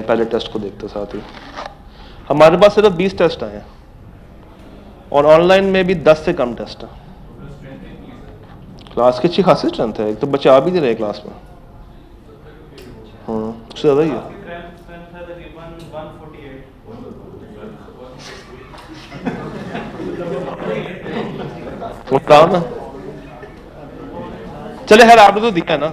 पहले टेस्ट को देखते साथ ही। हमारे पास सिर्फ 20 टेस्ट आए हैं और ऑनलाइन में भी 10 से कम टेस्ट है। क्लास की अच्छी खासी स्ट्रेंथ है, एक तो बच्चे आ भी नहीं रहे क्लास में। उससे ज़्यादा ही है। ना चले खैर, आपने तो दिया है ना,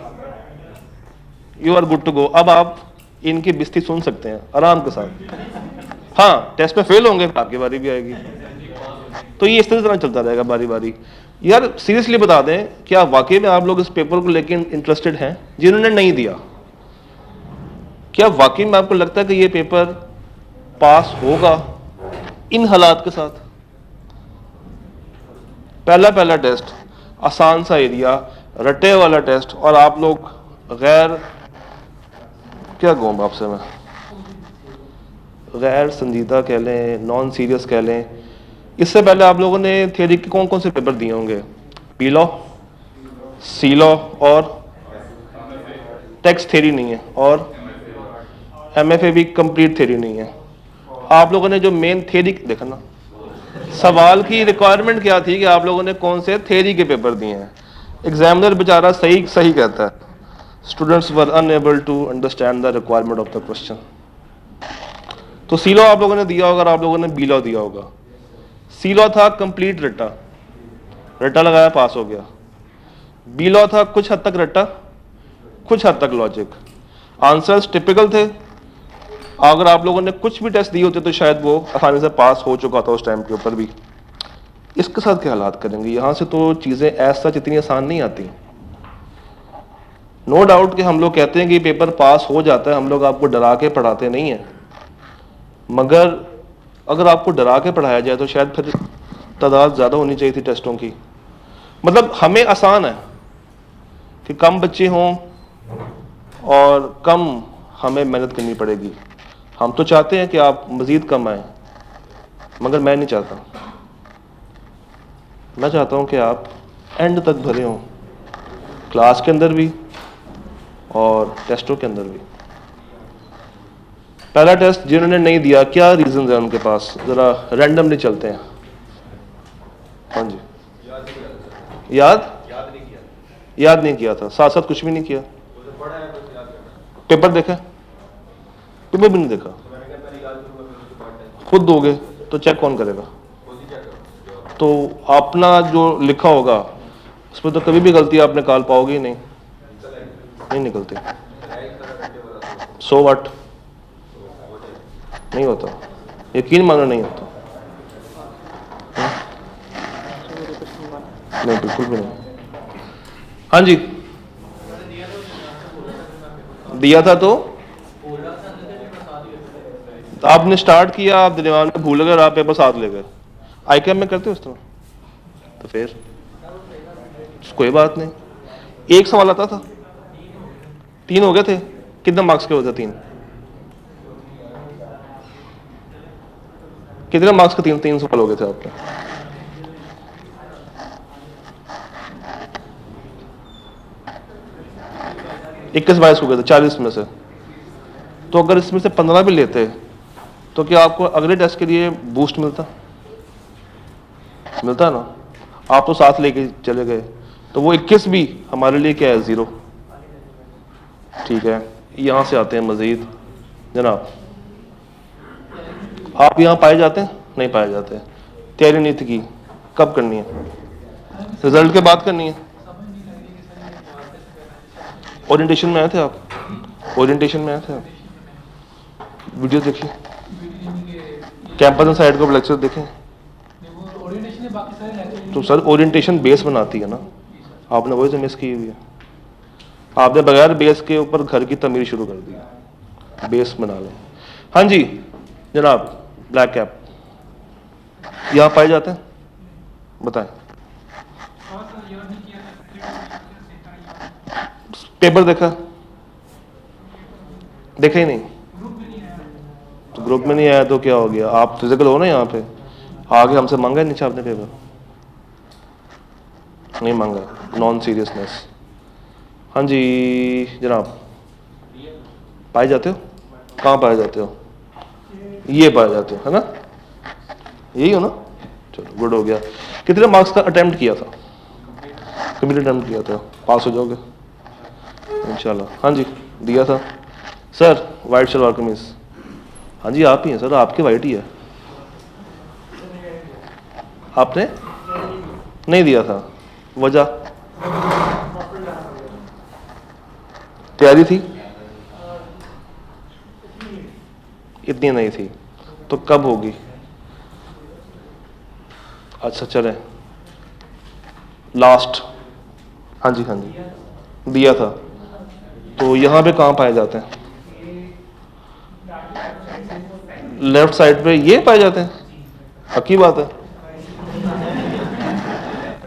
you are good to go. अब आप इनकी बिस्ती सुन सकते हैं आराम के साथ। हाँ, टेस्ट में फेल होंगे, आपकी बारी भी आएगी। तो ये इस तरह चलता रहेगा बारी बारी। यार सीरियसली बता दें, क्या वाकई में आप लोग इस पेपर को लेकर इंटरेस्टेड हैं? जिन्होंने नहीं दिया, क्या वाकई में आपको लगता है कि ये पेपर पास होगा इन हालात के साथ? पहला टेस्ट आसान सा एरिया, रटे वाला टेस्ट, और आप लोग गैर, क्या कहूँ आपसे मैं, गैर संजीदा कह लें, नॉन सीरियस कह लें। इससे पहले आप लोगों ने थियरी के कौन कौन से पेपर दिए होंगे? बी लॉ, सी लॉ और टेक्स्ट थ्योरी नहीं है, और एमएफए भी कंप्लीट थ्योरी नहीं है। आप लोगों ने जो मेन थ्योरी देखा ना, सवाल की रिक्वायरमेंट क्या थी कि आप लोगों ने कौन से थ्योरी के पेपर दिए हैं। एग्जामिनर बेचारा सही कहता है, students were unable to understand the requirement of the question. तो सी लॉ आप लोगों ने दिया होगा और आप लोगों ने बी लॉ दिया होगा। सी लॉ था कंप्लीट रट्टा लगाया, पास हो गया। बी लॉ था कुछ हद तक रट्टा, कुछ हद तक लॉजिक। आंसर्स टिपिकल थे। अगर आप लोगों ने कुछ भी टेस्ट दिए होते तो शायद वो आसानी से पास हो चुका था उस टाइम के ऊपर भी। इसके साथ क्या हालात करेंगे? यहां से तो चीजें ऐसा इतनी आसान नहीं आती। नो डाउट कि हम लोग कहते हैं कि पेपर पास हो जाता है, हम लोग आपको डरा के पढ़ाते नहीं हैं, मगर अगर आपको डरा के पढ़ाया जाए तो शायद फिर तादाद ज़्यादा होनी चाहिए थी टेस्टों की। मतलब हमें आसान है कि कम बच्चे हों और कम हमें मेहनत करनी पड़ेगी। हम तो चाहते हैं कि आप मज़ीद कम आएँ, मगर मैं नहीं चाहता। मैं चाहता हूं कि आप एंड तक भरे हों, क्लास के अंदर भी और टेस्टों के अंदर भी। पहला टेस्ट जिन्होंने नहीं दिया, क्या रीजन है उनके पास? जरा रैंडमली चलते हैं। हाँ जी, याद नहीं किया था, साथ साथ कुछ भी नहीं किया। पेपर देखा? पेपर भी नहीं देखा। खुद दोगे तो चेक कौन करेगा? तो अपना जो लिखा होगा उसमें तो कभी भी गलती आप निकाल पाओगे ही नहीं निकलती। सो व्हाट, नहीं होता, यकीन मानो नहीं होता। नहीं, बिल्कुल भी नहीं। हाँ जी, दिया था तो आपने स्टार्ट किया, आप दिमाग में भूल गए, आप पेपर साथ ले गए। आई कैम में करते हो इस तरह? तो फिर कोई बात नहीं। एक सवाल आता था, 3 हो गए थे। कितने मार्क्स के होते? 3। कितने मार्क्स के 3 सवाल हो गए थे आपके? इक्कीस 22 हो गए थे 40 में से। तो अगर इसमें से 15 भी लेते तो क्या आपको अगले टेस्ट के लिए बूस्ट मिलता ना? आप तो साथ लेके चले गए, तो वो 21 भी हमारे लिए क्या है? 0। ठीक है, यहां से आते हैं मजीद। जनाब, आप यहां पाए जाते हैं? नहीं पाए जाते। तैयारी नहीं थी की, कब करनी है? रिजल्ट के बाद करनी है। ओरिएंटेशन में आए थे आप? ओरिएंटेशन में आए थे आप? वीडियो देखिए, कैंपस एंड साइड को लेक्चर देखें। तो सर ओरिएंटेशन बेस बनाती है ना, आपने वही तो मिस की हुई है। आपने बगैर बेस के ऊपर घर की तमीर शुरू कर दी। बेस बना लें। हाँ जी जनाब, ब्लैक कैप यहाँ पाए जाते हैं? बताएं। पेपर देखा ही नहीं? तो ग्रुप में नहीं आया तो क्या हो गया? आप फिजिकल हो ना यहाँ पे, आगे हमसे मांगा है नीचे आपने पेपर? नहीं मांगा, नॉन सीरियसनेस। हाँ जी जनाब, पाए जाते हो? कहाँ पाए जाते हो? ये पाए जाते हो, है ना? यही हो ना? चलो गुड हो गया। कितने मार्क्स का अटेम्प्ट किया था? कंप्लीट अटेम्प्ट किया था, पास हो जाओगे इंशाल्लाह। हाँ जी, दिया था सर, वाइट शलवार कमीज। हाँ जी आप ही हैं सर, आपके वाइट ही है। आपने नहीं दिया था, वजह? तैयारी थी? इतनी नहीं थी, तो कब होगी? अच्छा चलें, लास्ट। हाँ जी हाँ जी दिया था। तो यहाँ पे कहाँ पाए जाते हैं? लेफ्ट साइड पे ये पाए जाते हैं, पक्की बात है।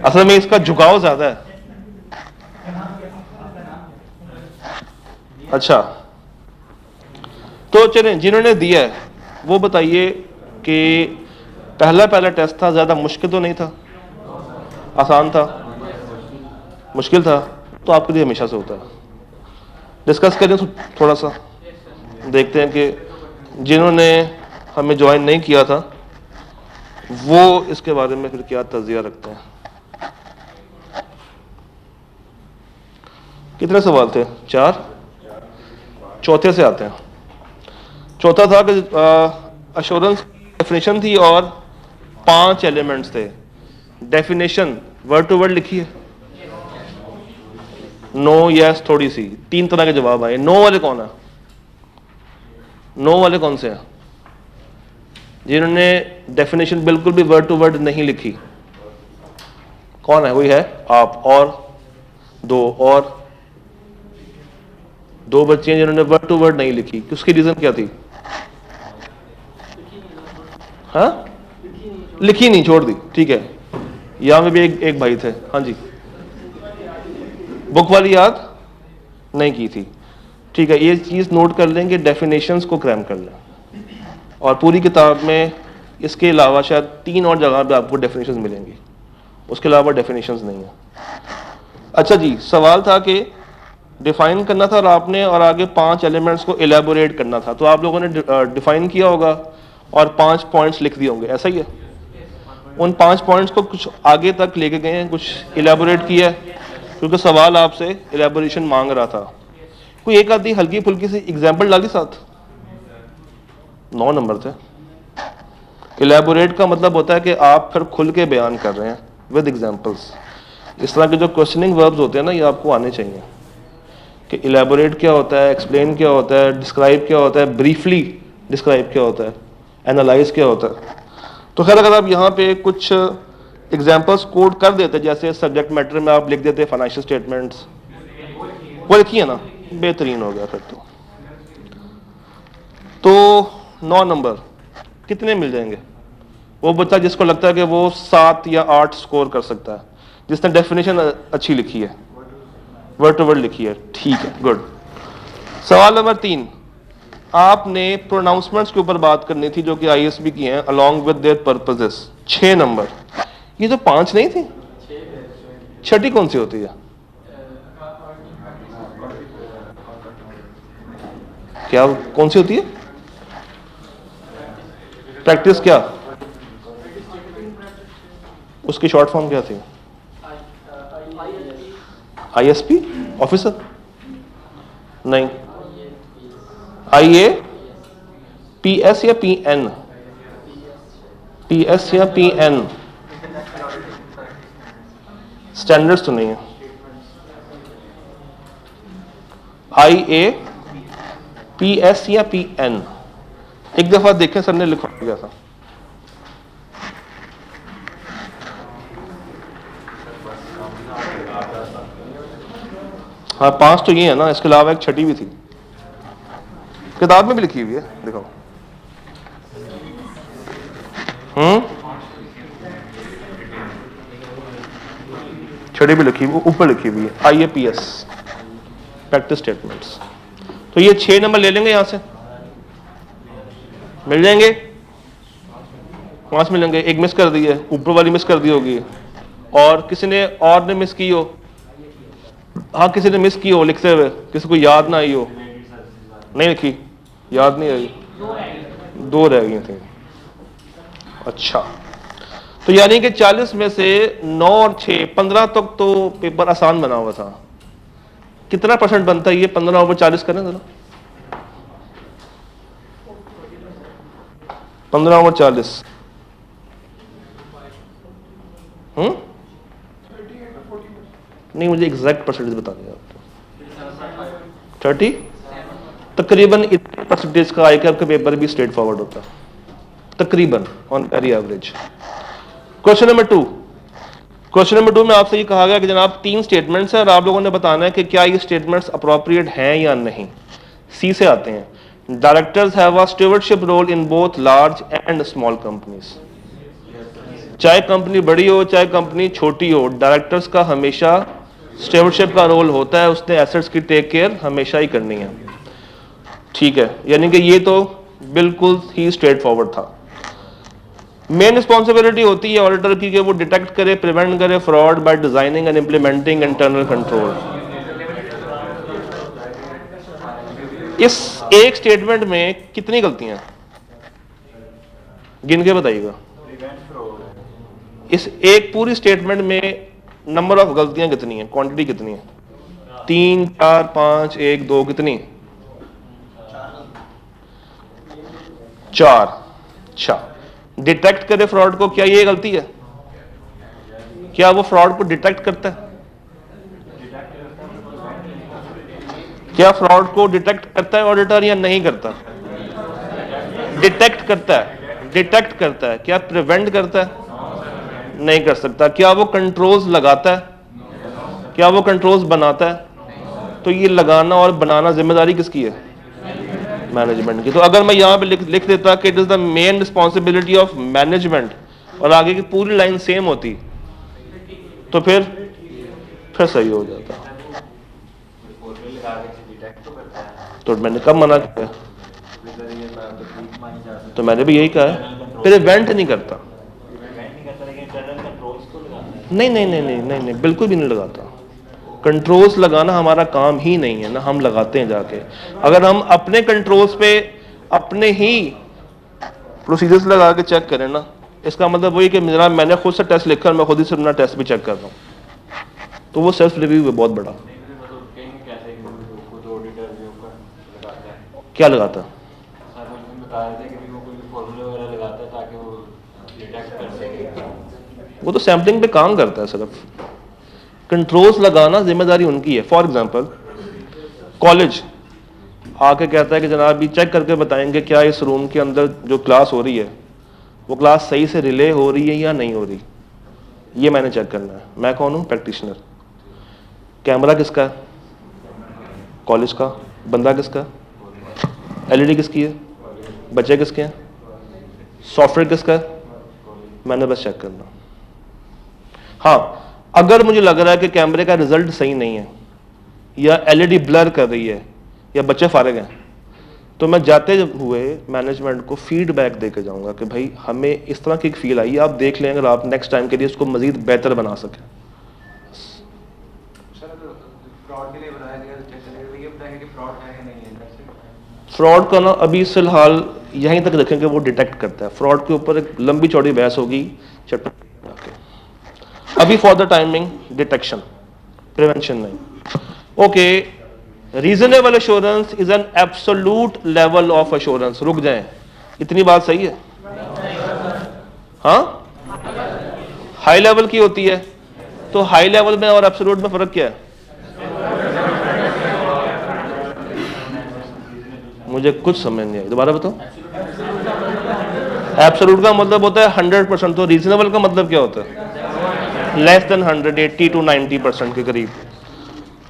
असल में इसका झुकाव ज्यादा है। अच्छा तो चलें, जिन्होंने दिया है वो बताइए कि पहला टेस्ट था, ज्यादा मुश्किल तो नहीं था, आसान था, मुश्किल था? तो आपके लिए हमेशा से होता है। डिस्कस करें थोड़ा सा, देखते हैं कि जिन्होंने हमें ज्वाइन नहीं किया था वो इसके बारे में फिर क्या तज्जिया रखते हैं। कितने सवाल थे? 4। चौथे से आते हैं। चौथा था कि अश्योरेंस डेफिनेशन थी और 5 एलिमेंट्स थे। डेफिनेशन वर्ड टू वर्ड लिखी है? नो, यस, थोड़ी सी, 3 तरह के जवाब आए। नो वाले कौन है? नो वाले कौन से हैं? जिन्होंने डेफिनेशन बिल्कुल भी वर्ड टू वर्ड नहीं लिखी, कौन है? कोई है? आप और दो बच्चे हैं जिन्होंने वर्ड टू वर्ड नहीं लिखी। उसकी रीजन क्या थी? हाँ, लिखी नहीं, छोड़ दी, ठीक है। यहां में भी एक भाई थे। हाँ जी, बुक वाली याद नहीं की थी, ठीक है। ये चीज नोट कर लेंगे, डेफिनेशंस को क्रैम कर लें। और पूरी किताब में इसके अलावा शायद 3 और जगह पे आपको डेफिनेशंस मिलेंगी, उसके अलावा डेफिनेशंस नहीं है। अच्छा जी, सवाल था कि डिफाइन करना था और आपने, और आगे 5 एलिमेंट्स को इलेबोरेट करना था। तो आप लोगों ने डिफाइन किया होगा और 5 पॉइंट्स लिख दिए होंगे, ऐसा ही है? उन 5 पॉइंट्स को कुछ आगे तक लेके गए हैं, कुछ इलेबोरेट किया है, क्योंकि सवाल आपसे इलेबोरेशन मांग रहा था। कोई एक आधी हल्की फुल्की सी एग्जाम्पल डाली साथ? 9 नंबर थे। इलेबोरेट का मतलब होता है कि आप फिर खुल के बयान कर रहे हैं विद एग्जाम्पल्स। इस तरह के जो क्वेश्चनिंग वर्ब्स होते हैं ना, ये आपको आने चाहिए कि इलेबोरेट क्या होता है, एक्सप्लेन क्या होता है, डिस्क्राइब क्या होता है, ब्रीफली डिस्क्राइब क्या होता है, एनालाइज क्या होता है। तो खैर, अगर आप यहाँ पे कुछ एग्जाम्पल्स कोड कर देते, जैसे सब्जेक्ट मैटर में आप लिख देते फाइनेंशियल स्टेटमेंट्स, वो लिखिए ना, बेहतरीन हो गया फिर तो 9 नंबर कितने मिल जाएंगे? वो बच्चा जिसको लगता है कि वो 7 या 8 स्कोर कर सकता है, जिसने डेफिनेशन अच्छी लिखी है, वर्ड टू वर्ड लिखी है, ठीक है, गुड। सवाल नंबर 3, आपने प्रोनाउंसमेंट्स के ऊपर बात करनी थी, जो कि आईएसबी की हैं, along with their purposes. 6 number. ये जो 5 नहीं थी, छठी कौन सी होती है? क्या कौन सी होती है? प्रैक्टिस क्या? उसकी शॉर्ट फॉर्म क्या थी? ISP officer? नहीं, आईए पीएस या पीएन? पीएस या पीएन? स्टैंडर्ड्स तो नहीं है। आईए पीएस या पीएन? एक दफा देखें, सर ने लिखा गया था। हाँ, 5 तो ये है ना, इसके अलावा एक छठी भी थी, किताब में भी लिखी हुई है, देखो। छठी भी लिखी हुई, ऊपर लिखी हुई है, आईएपीएस, प्रैक्टिस स्टेटमेंट्स। तो ये 6 नंबर ले लेंगे, यहां से मिल जाएंगे, 5 मिलेंगे। एक मिस कर दी है, ऊपर वाली मिस कर दी होगी, और किसी ने और ने मिस की हो। हाँ, किसी ने मिस की हो लिखते हुए, किसी को याद ना आई हो, नहीं लिखी, याद नहीं आई, 2 रह गई थी। अच्छा, तो यानी कि 40 में से 9 और 6 15 तक तो पेपर आसान बना हुआ था। कितना परसेंट बनता है ये 15 ओवर 40 करें जरा, 15 ओवर 40, नहीं मुझे एग्जैक्ट परसेंटेज बता दें आप। 30 तकरीबन इतने परसेंटेज का आई कैप का पेपर भी स्ट्रेट फॉरवर्ड होता है तकरीबन on very average. Question number 2, question number 2 में आपसे ये कहा गया कि जनाब 3 स्टेटमेंट्स हैं और आप लोगों ने बताना है कि क्या ये स्टेटमेंट्स अप्रोप्रिएट हैं या नहीं। सी से आते हैं, directors have a stewardship role in both large and small companies. चाहे कंपनी बड़ी हो चाहे कंपनी छोटी हो, डायरेक्टर्स का हमेशा स्टीवर्डशिप का रोल होता है, उसने एसेट्स की टेक केयर हमेशा ही करनी है। ठीक है, यानी कि ये तो बिल्कुल ही स्ट्रेट फॉरवर्ड था। मेन रिस्पॉन्सिबिलिटी होती है ऑडिटर की कि वो डिटेक्ट करे, प्रिवेंट करे fraud by designing and implementing internal control. इस एक स्टेटमेंट में कितनी गलतियां, गिन के बताइएगा। इस एक पूरी स्टेटमेंट में नंबर ऑफ गलतियां कितनी है, क्वांटिटी कितनी है? 3 4 5 1 2 कितनी? 4। अच्छा, डिटेक्ट करे फ्रॉड को, क्या ये गलती है? क्या वो फ्रॉड को डिटेक्ट करता है? क्या फ्रॉड को डिटेक्ट करता है ऑडिटर या नहीं करता? डिटेक्ट करता है, डिटेक्ट करता है। क्या प्रिवेंट करता है? नहीं कर सकता। क्या वो कंट्रोल्स लगाता है? क्या वो कंट्रोल्स बनाता है? तो ये लगाना और बनाना जिम्मेदारी किसकी है? मैनेजमेंट की। तो अगर मैं यहां पे लिख देता कि it is the main responsibility of management और आगे की पूरी लाइन सेम होती तो फिर सही हो जाता। तो मैंने कब मना किया? तो मैंने भी यही कहा है, फिर इवेंट नहीं करता। नहीं नहीं नहीं नहीं नहीं नहीं बिल्कुल भी नहीं लगाता। कंट्रोल्स लगाना हमारा काम ही नहीं है ना, हम लगाते हैं जाके। अगर हम अपने कंट्रोल्स पे अपने ही प्रोसीजर्स लगा के चेक करें ना, इसका मतलब वही कि मेरा मैंने खुद से टेस्ट लिखकर मैं खुद ही से अपना टेस्ट भी चेक कर रहा हूँ, तो वो सेल्फ रिव्यू है बहुत बड़ा। क्या लगाता? वो तो सैम्पलिंग पे काम करता है सिर्फ, कंट्रोल्स लगाना जिम्मेदारी उनकी है। फॉर एग्जांपल कॉलेज आके कहता है कि जनाब भी चेक करके बताएंगे क्या इस रूम के अंदर जो क्लास हो रही है वो क्लास सही से रिले हो रही है या नहीं हो रही, ये मैंने चेक करना है। मैं कौन हूँ? प्रैक्टिशनर। कैमरा किसका है? कॉलेज का। बंदा किसका? एलईडी किसकी है? बच्चे किसके हैं? सॉफ्टवेयर किसका है? मैंने बस चेक करना। हाँ, अगर मुझे लग रहा है कि कैमरे का रिजल्ट सही नहीं है या एलईडी ब्लर कर रही है या बच्चे फारिग हैं, तो मैं जाते हुए मैनेजमेंट को फीडबैक देकर जाऊंगा कि भाई हमें इस तरह की एक फील आई, आप देख लें अगर आप नेक्स्ट टाइम के लिए इसको मजीद बेहतर बना सकें। फ्रॉड का ना अभी फिलहाल यहीं तक रखेंगे, वो डिटेक्ट करता है। फ्रॉड के ऊपर एक लंबी चौड़ी बहस होगी चैप्टर। अभी for the timing detection, prevention नहीं। Okay, reasonable assurance is an absolute level of assurance. रुक जाएं, इतनी बात सही है? हाँ, हाई लेवल की होती है। तो हाई लेवल में और एब्सोल्यूट में फर्क क्या है? मुझे कुछ समझ नहीं आई, दोबारा बताओ। एब्सोल्यूट का मतलब होता है 100%, तो रीजनेबल का मतलब क्या होता है? लेस देन 100, 80 to 90% के करीब।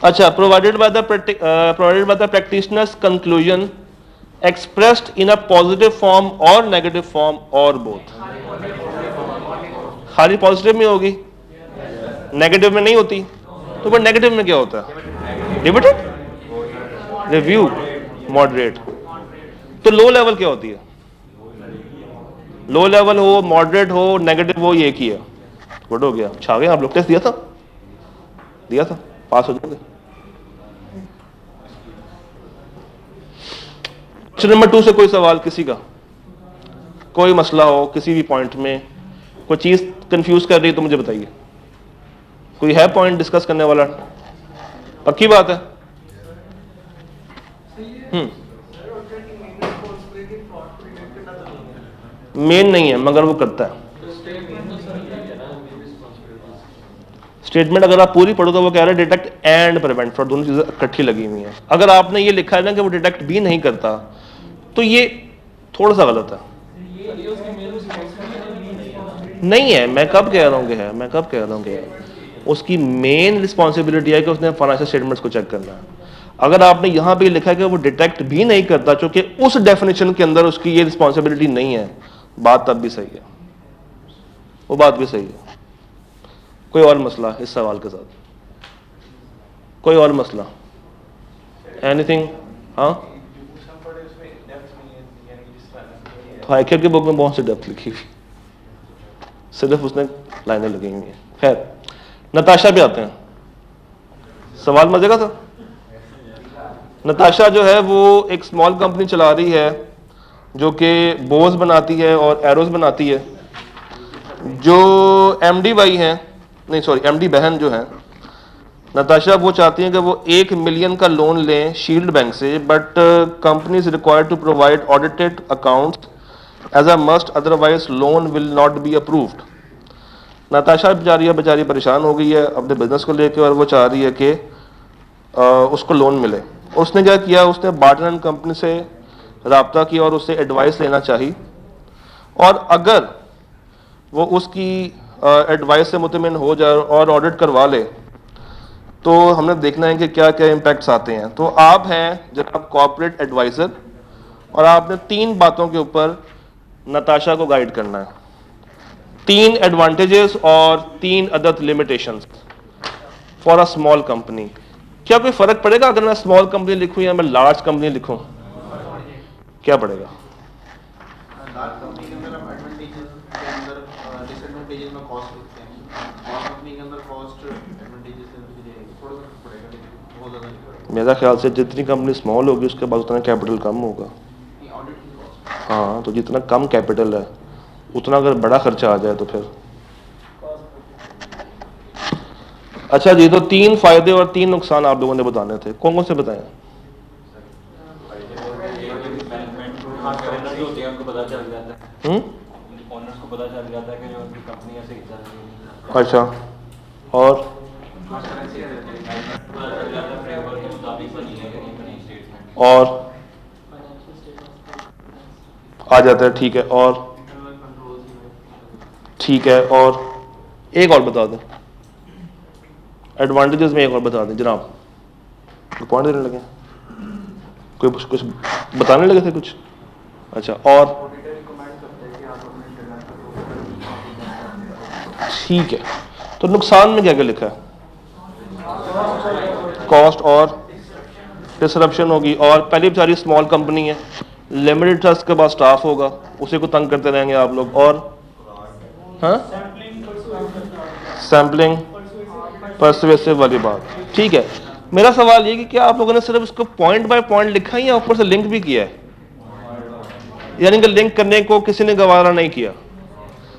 अच्छा, provided by the practitioners conclusion expressed in a positive form और नेगेटिव फॉर्म और बोथ। खाली पॉजिटिव में होगी, नेगेटिव में नहीं होती। तो फिर नेगेटिव में क्या होता है? Limited, review, moderate. तो लो लेवल क्या होती है? लो लेवल हो, मॉडरेट हो, नेगेटिव हो, ये की है। गुड हो गया, छा गए आप लोग। टेस्ट दिया था, पास हो जाओगे। क्वेश्चन नंबर 2 से कोई सवाल किसी का, कोई मसला हो किसी भी पॉइंट में, कोई चीज कंफ्यूज कर रही है तो मुझे बताइए। कोई है पॉइंट डिस्कस करने वाला? पक्की बात है? मेन नहीं है मगर वो करता है। स्टेटमेंट अगर आप पूरी पढ़ो तो वो कह रहा है डिटेक्ट एंड प्रिवेंट फ्रॉड, दोनों चीजें इकट्ठी लगी हुई हैं। अगर आपने ये लिखा है ना कि वो डिटेक्ट भी नहीं करता तो ये थोड़ा सा गलत है। नहीं है, मैं कब कह रहा हूँ कि है, मैं कब कह रहा हूँ कि है। उसकी मेन रिस्पॉन्सिबिलिटी है कि उसने फाइनेंशियल स्टेटमेंट्स को चेक करना है। अगर आपने यहां पे लिखा है कि वो डिटेक्ट भी नहीं करता, चूंकि उस डेफिनेशन के अंदर उसकी ये रिस्पॉन्सिबिलिटी नहीं है, बात तब भी सही है, वो बात भी सही है। कोई और मसला इस सवाल के साथ? कोई और मसला? एनीथिंग? हाँ, हाइकर की बुक में बहुत सी डेप्थ लिखी हुई, सिर्फ उसने लाइनें लगी हुई हैं। खैर, नताशा पे आते हैं। सवाल मजे का था। नताशा जो है वो एक स्मॉल कंपनी चला रही है जो कि बोज बनाती है और एरोज बनाती है। जो एमडी भाई हैं, नहीं सॉरी एमडी बहन जो है नताशा, वो चाहती हैं कि वो 1 मिलियन का लोन लें शील्ड बैंक से, but company is required to provide audited accounts as a must, otherwise loan will not be approved. Natasha बेचारी परेशान हो गई है अपने बिजनेस को लेकर और वो चाह रही है कि उसको लोन मिले। उसने क्या किया, उसने बार्टन एंड कंपनी से रब्ता किया और उससे एडवाइस लेना चाहिए, और अगर वो उसकी एडवाइस से मुतमिन हो जाए और ऑडिट करवा ले तो हमने देखना है कि क्या क्या इम्पैक्ट्स आते हैं। तो आप हैं जनाब कॉर्पोरेट एडवाइजर और आपने 3 बातों के ऊपर नताशा को गाइड करना है। 3 एडवांटेजेस और 3 other limitations for a small company. क्या कोई फर्क पड़ेगा अगर मैं स्मॉल कंपनी लिखूं या मैं लार्ज कंपनी लिखूं? क्या पड़ेगा? लार्ज कंपनी के अंदर हम एडवांटेजेस के अंदर डिसएडवांटेजेस में कॉस्ट लिखते हैं, स्मॉल कंपनी के अंदर कॉस्ट एडवांटेजेस थोड़ा सा पड़ेगा लेकिन बहुत ज्यादा नहीं पड़ेगा। मेरा ख्याल से जितनी कंपनी स्मॉल होगी उसके बाद उतना कैपिटल कम होगा। ऑडिट की कॉस्ट, हाँ, तो जितना कम कैपिटल है उतना अगर बड़ा खर्चा आ जाए तो फिर। अच्छा जी, तो 3 फायदे और 3 नुकसान आप लोगों ने बताने थे, कौन कौन से बताएं? अच्छा, और आ जाता है, ठीक है, और ठीक है, और एक और बता दें एडवांटेजेस में, एक और बता दें जनाब। पॉइंट देने लगे, कोई कुछ बताने लगे थे कुछ? अच्छा, और ठीक है, तो नुकसान में क्या क्या लिखा है? कॉस्ट और डिसरप्शन होगी, और पहली बेचारी स्मॉल कंपनी है, लिमिटेड ट्रस्ट के पास स्टाफ होगा, उसी को तंग करते रहेंगे आप लोग, और हाँ सैम्पलिंग परसुएसिव वाली बात। ठीक है, मेरा सवाल ये कि क्या आप लोगों ने सिर्फ इसको पॉइंट बाय पॉइंट लिखा है या ऊपर से लिंक भी किया है? यानी कि लिंक करने को किसी ने गवारा नहीं किया,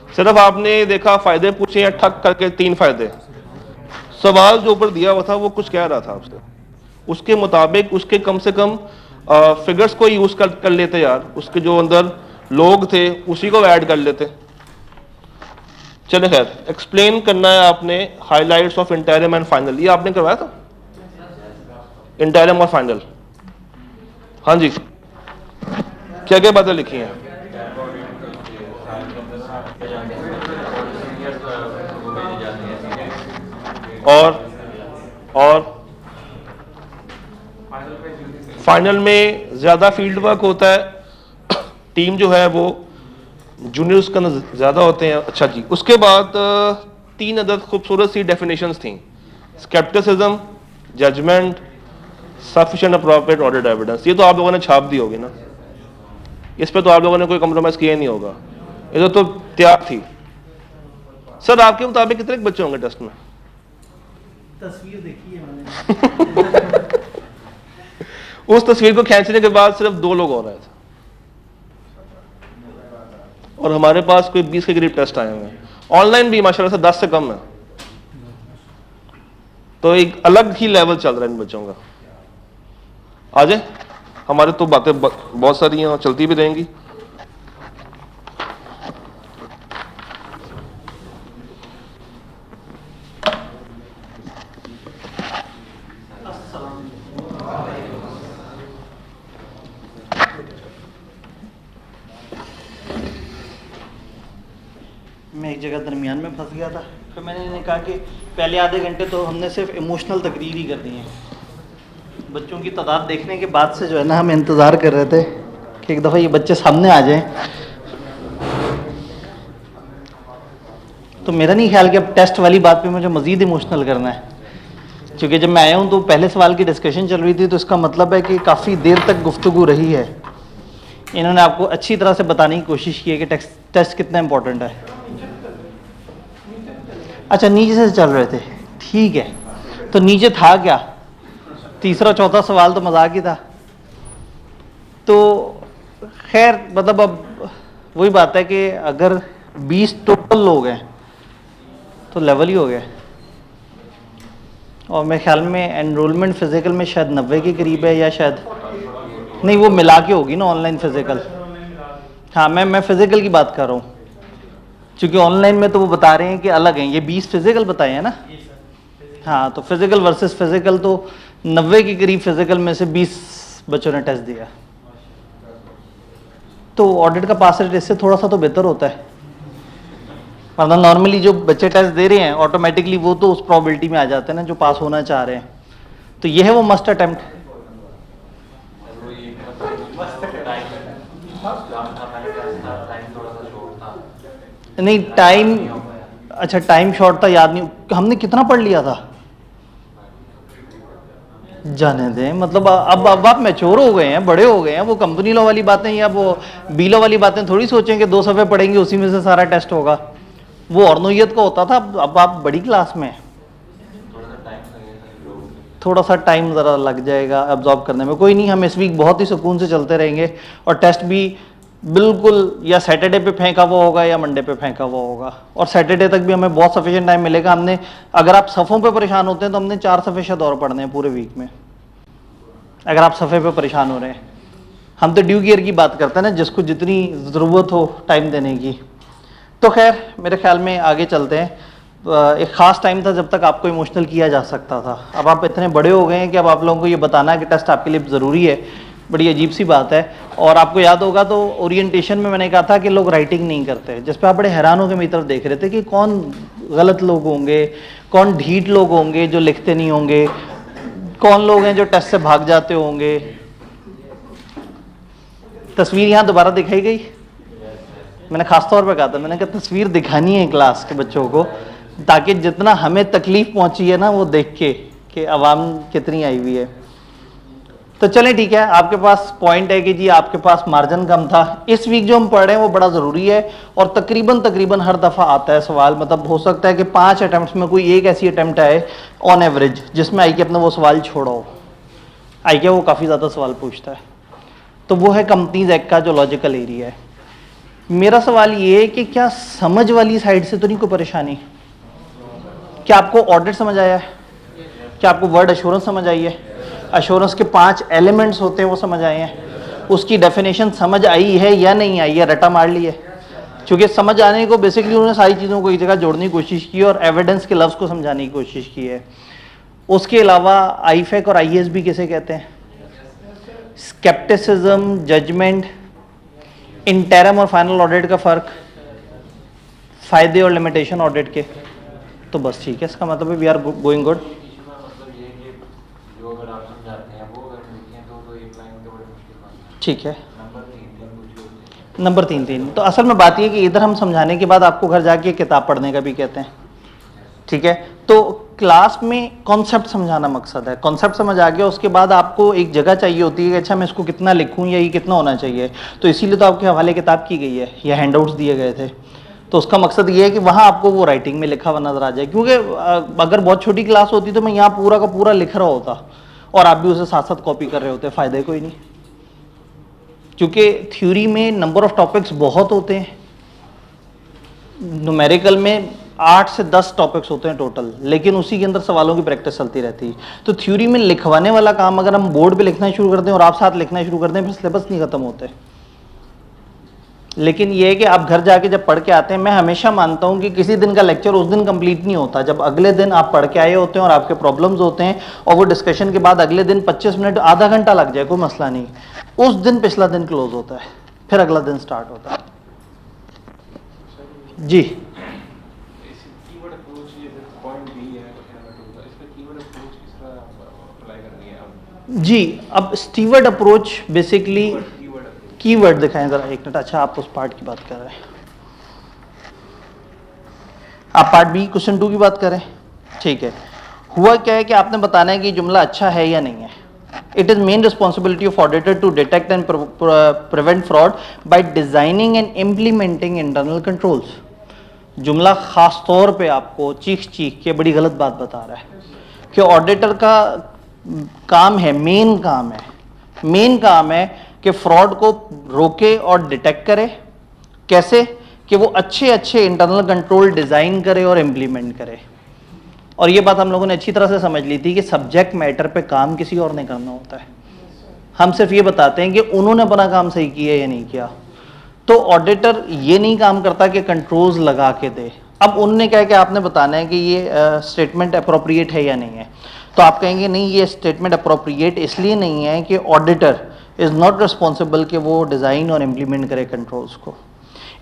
सिर्फ आपने देखा फायदे पूछे या ठक करके 3 फायदे। सवाल जो ऊपर दिया हुआ था वो कुछ कह रहा था आपसे, उसके मुताबिक उसके कम से कम फिगर्स को यूज कर लेते यार, उसके जो अंदर लोग थे उसी को ऐड कर लेते। चले खैर, एक्सप्लेन करना है आपने highlights of interim and final, ये आपने करवाया था इंटरिम और फाइनल। हाँ जी, क्या क्या बातें लिखी हैं? और फाइनल में ज्यादा फील्ड वर्क होता है, टीम जो है वो जूनियर्स का ज्यादा होते हैं। अच्छा जी, उसके बाद 3 अदर खूबसूरत सी डेफिनेशंस थी, scepticism, judgement, sufficient appropriate audit evidence. ये तो आप लोगों ने छाप दी होगी ना, इस पे तो आप लोगों ने कोई कम्प्रोमाइज किया नहीं होगा, ये तो तैयार थी। सर आपके मुताबिक कितने बच्चे होंगे टेस्ट में? तस्वीर देखी है मैंने। उस तस्वीर को खींचने के बाद सिर्फ 2 लोग और आए थे। और हमारे पास कोई 20 के करीब टेस्ट आए हुए हैं। ऑनलाइन भी माशाल्लाह से 10 से कम है। तो एक अलग ही लेवल चल रहा है इन बच्चों का। आ जाए, हमारे तो बातें बहुत सारी हैं और चलती भी रहेंगी। मैं एक जगह दरमियान में फंस गया था, फिर मैंने इन्हें कहा कि पहले आधे घंटे तो हमने सिर्फ इमोशनल तकरीर ही करनी है। बच्चों की तादाद देखने के बाद से जो है ना हम इंतज़ार कर रहे थे कि एक दफ़ा ये बच्चे सामने आ जाएं। तो मेरा नहीं ख्याल कि अब टेस्ट वाली बात पे मुझे मज़ीद इमोशनल करना है, क्योंकि जब मैं आया हूँ तो पहले सवाल की डिस्कशन चल रही थी, तो इसका मतलब है कि काफ़ी देर तक गुफ्तगू रही है। इन्होंने आपको अच्छी तरह से बताने की कोशिश की है कि टेस्ट कितना इंपॉर्टेंट है। अच्छा, नीचे से चल रहे थे, ठीक है। तो नीचे था क्या? तीसरा चौथा सवाल तो मजाक ही था। तो खैर मतलब अब वही बात है कि अगर 20 टोटल लोग हैं तो लेवल ही हो गया। और मेरे ख्याल में एनरोलमेंट फिजिकल में शायद 90 के करीब है, या शायद नहीं, वो मिला के होगी ना ऑनलाइन फिजिकल। हाँ, मैं फिजिकल की बात कर रहा हूँ, क्योंकि ऑनलाइन में तो वो बता रहे हैं कि अलग हैं। ये 20 फिजिकल बताए हैं ना। हाँ, तो फिजिकल वर्सेस फिजिकल, तो 90 के करीब फिजिकल में से 20 बच्चों ने टेस्ट दिया। तो ऑडिट का पास रेट इससे थोड़ा सा तो बेहतर होता है, वरना नॉर्मली जो बच्चे टेस्ट दे रहे हैं ऑटोमेटिकली वो तो उस प्रोबेबिलिटी में आ जाते हैं ना जो पास होना चाह रहे हैं। तो ये है वो मस्ट अटेम्प्ट। नहीं टाइम, अच्छा टाइम शॉर्ट था, याद नहीं हमने कितना पढ़ लिया था। जाने दें, मतलब अब आप मैच्योर हो गए हैं, बड़े हो गए हैं। वो कंपनी लॉ वाली बातें या वो बी लॉ वाली बातें थोड़ी सोचें कि 2 सफ़े पढ़ेंगे उसी में से सारा टेस्ट होगा। वो और नोयत का होता था। अब आप बड़ी क्लास में, थोड़ा सा टाइम ज़रा लग जाएगा एब्जॉर्ब करने में। कोई नहीं, हम इस वीक बहुत ही सुकून से चलते रहेंगे और टेस्ट भी बिल्कुल या सैटरडे पे फेंका हुआ होगा या मंडे पे फेंका हुआ होगा। और सैटरडे तक भी हमें बहुत सफिशिएंट टाइम मिलेगा। हमने, अगर आप सफ़ों पे परेशान होते हैं तो हमने 4 सफ़े शायद और पढ़ने हैं पूरे वीक में, अगर आप सफ़े पे परेशान हो रहे हैं। हम तो ड्यू गियर की बात करते हैं ना, जिसको जितनी ज़रूरत हो टाइम देने की। तो खैर मेरे ख्याल में आगे चलते हैं। एक ख़ास टाइम था जब तक आपको इमोशनल किया जा सकता था। अब आप इतने बड़े हो गए हैं कि अब आप लोगों को ये बताना है कि टेस्ट आपके लिए ज़रूरी है, बड़ी अजीब सी बात है। और आपको याद होगा तो ओरिएंटेशन में मैंने कहा था कि लोग राइटिंग नहीं करते, जिस पे आप बड़े हैरान होकर मेरी तरफ देख रहे थे कि कौन गलत लोग होंगे, कौन ढीठ लोग होंगे जो लिखते नहीं होंगे, कौन लोग हैं जो टेस्ट से भाग जाते होंगे। तस्वीर यहाँ दोबारा दिखाई गई। मैंने खास तौर पे कहा था, मैंने कहा तस्वीर दिखानी है क्लास के बच्चों को, ताकि जितना हमें तकलीफ पहुंची है ना वो देख के कि आवाम कितनी आई हुई है। तो चलें ठीक है, आपके पास पॉइंट है कि जी आपके पास मार्जिन कम था। इस वीक जो हम पढ़ रहे हैं वो बड़ा ज़रूरी है और तकरीबन हर दफ़ा आता है सवाल। मतलब हो सकता है कि 5 अटैम्प्ट्स में कोई एक ऐसी अटैम्प्ट आए ऑन एवरेज जिसमें आई के अपना वो सवाल छोड़ा हो। आई के वो काफ़ी ज़्यादा सवाल पूछता है। तो वो है कंपनीज एक्ट का जो लॉजिकल एरिया है। मेरा सवाल ये है कि क्या समझ वाली साइड से तो नहीं कोई परेशानी? क्या आपको ऑडिट समझ आया है? क्या आपको वर्ड एश्योरेंस समझ आई है? एश्योरेंस के 5 एलिमेंट्स होते हैं वो समझ आए हैं? उसकी डेफिनेशन समझ आई है या नहीं आई है? रटा मार ली है? क्योंकि समझ आने को बेसिकली उन्होंने सारी चीज़ों को एक जगह जोड़ने की कोशिश की और एविडेंस के लफ्ज़ को समझाने की कोशिश की है। उसके अलावा आईफेक और आईएसबी किसे कहते हैं? स्केप्टिसिज्म, जजमेंट, इंटरम और फाइनल ऑडिट का फ़र्क, फ़ायदे और लिमिटेशन ऑडिट के। तो बस ठीक है, इसका मतलब है वी आर गोइंग गुड। ठीक है, नंबर 3 तो असल में बात यह कि इधर हम समझाने के बाद आपको घर जाके किताब पढ़ने का भी कहते हैं। ठीक है, तो क्लास में कॉन्सेप्ट समझाना मकसद है। कॉन्सेप्ट समझ आ गया, उसके बाद आपको एक जगह चाहिए होती है कि अच्छा मैं इसको कितना लिखूं या ये कितना होना चाहिए। तो इसीलिए तो आपके हवाले किताब की गई है या हैंडआउट्स दिए गए थे। तो उसका मकसद ये है कि वहाँ आपको वो राइटिंग में लिखा हुआ नजर आ जाए। क्योंकि अगर बहुत छोटी क्लास होती तो मैं यहाँ पूरा का पूरा लिख रहा होता और आप भी उसे साथ साथ कॉपी कर रहे होते, फ़ायदे कोई नहीं। क्योंकि थ्योरी में नंबर ऑफ टॉपिक्स बहुत होते हैं न्यूमेरिकल में 8 से 10 टॉपिक्स होते हैं टोटल, लेकिन उसी के अंदर सवालों की प्रैक्टिस चलती रहती है। तो थ्योरी में लिखवाने वाला काम अगर हम बोर्ड पे लिखना शुरू कर दें और आप साथ लिखना शुरू कर दें, फिर सिलेबस नहीं खत्म होते। लेकिन ये है कि आप घर जाके जब पढ़ के आते हैं, मैं हमेशा मानता हूं कि किसी दिन का लेक्चर उस दिन कंप्लीट नहीं होता जब अगले दिन आप पढ़ के आए होते हैं और आपके प्रॉब्लम्स होते हैं, और वो डिस्कशन के बाद अगले दिन 25 मिनट आधा घंटा लग जाए, कोई मसला नहीं, उस दिन पिछला दिन क्लोज होता है, फिर अगला दिन स्टार्ट होता है। जी जी, अब स्टीवर्ड अप्रोच बेसिकली कीवर्ड दिखाएं जरा, एक मिनट। अच्छा, आप उस पार्ट की बात कर रहे हैं, आप पार्ट बी क्वेश्चन 2 की बात करें, ठीक है। हुआ क्या है कि आपने बताना है कि जुमला अच्छा है या नहीं है। It is main responsibility of auditor to detect and prevent fraud by designing and implementing internal controls. जुमला खास तौर पे आपको चीख चीख के बड़ी गलत बात बता रहा है कि ऑडिटर का काम है, मेन काम है कि फ्रॉड को रोके और डिटेक्ट करे। कैसे? कि वो अच्छे इंटरनल कंट्रोल डिजाइन करे और इंप्लीमेंट करे। और ये बात हम लोगों ने अच्छी तरह से समझ ली थी कि सब्जेक्ट मैटर पे काम किसी और ने करना होता है, हम सिर्फ ये बताते हैं कि उन्होंने अपना काम सही किया या नहीं किया। तो ऑडिटर ये नहीं काम करता कि कंट्रोल्स लगा के दे। अब उन्होंने क्या है कि आपने बताना है कि ये स्टेटमेंट अप्रोप्रिएट है या नहीं है। तो आप कहेंगे नहीं, ये स्टेटमेंट अप्रोप्रिएट इसलिए नहीं है कि ऑडिटर इज नॉट रिस्पॉन्सिबल कि वो डिज़ाइन और इम्प्लीमेंट करे कंट्रोल्स को।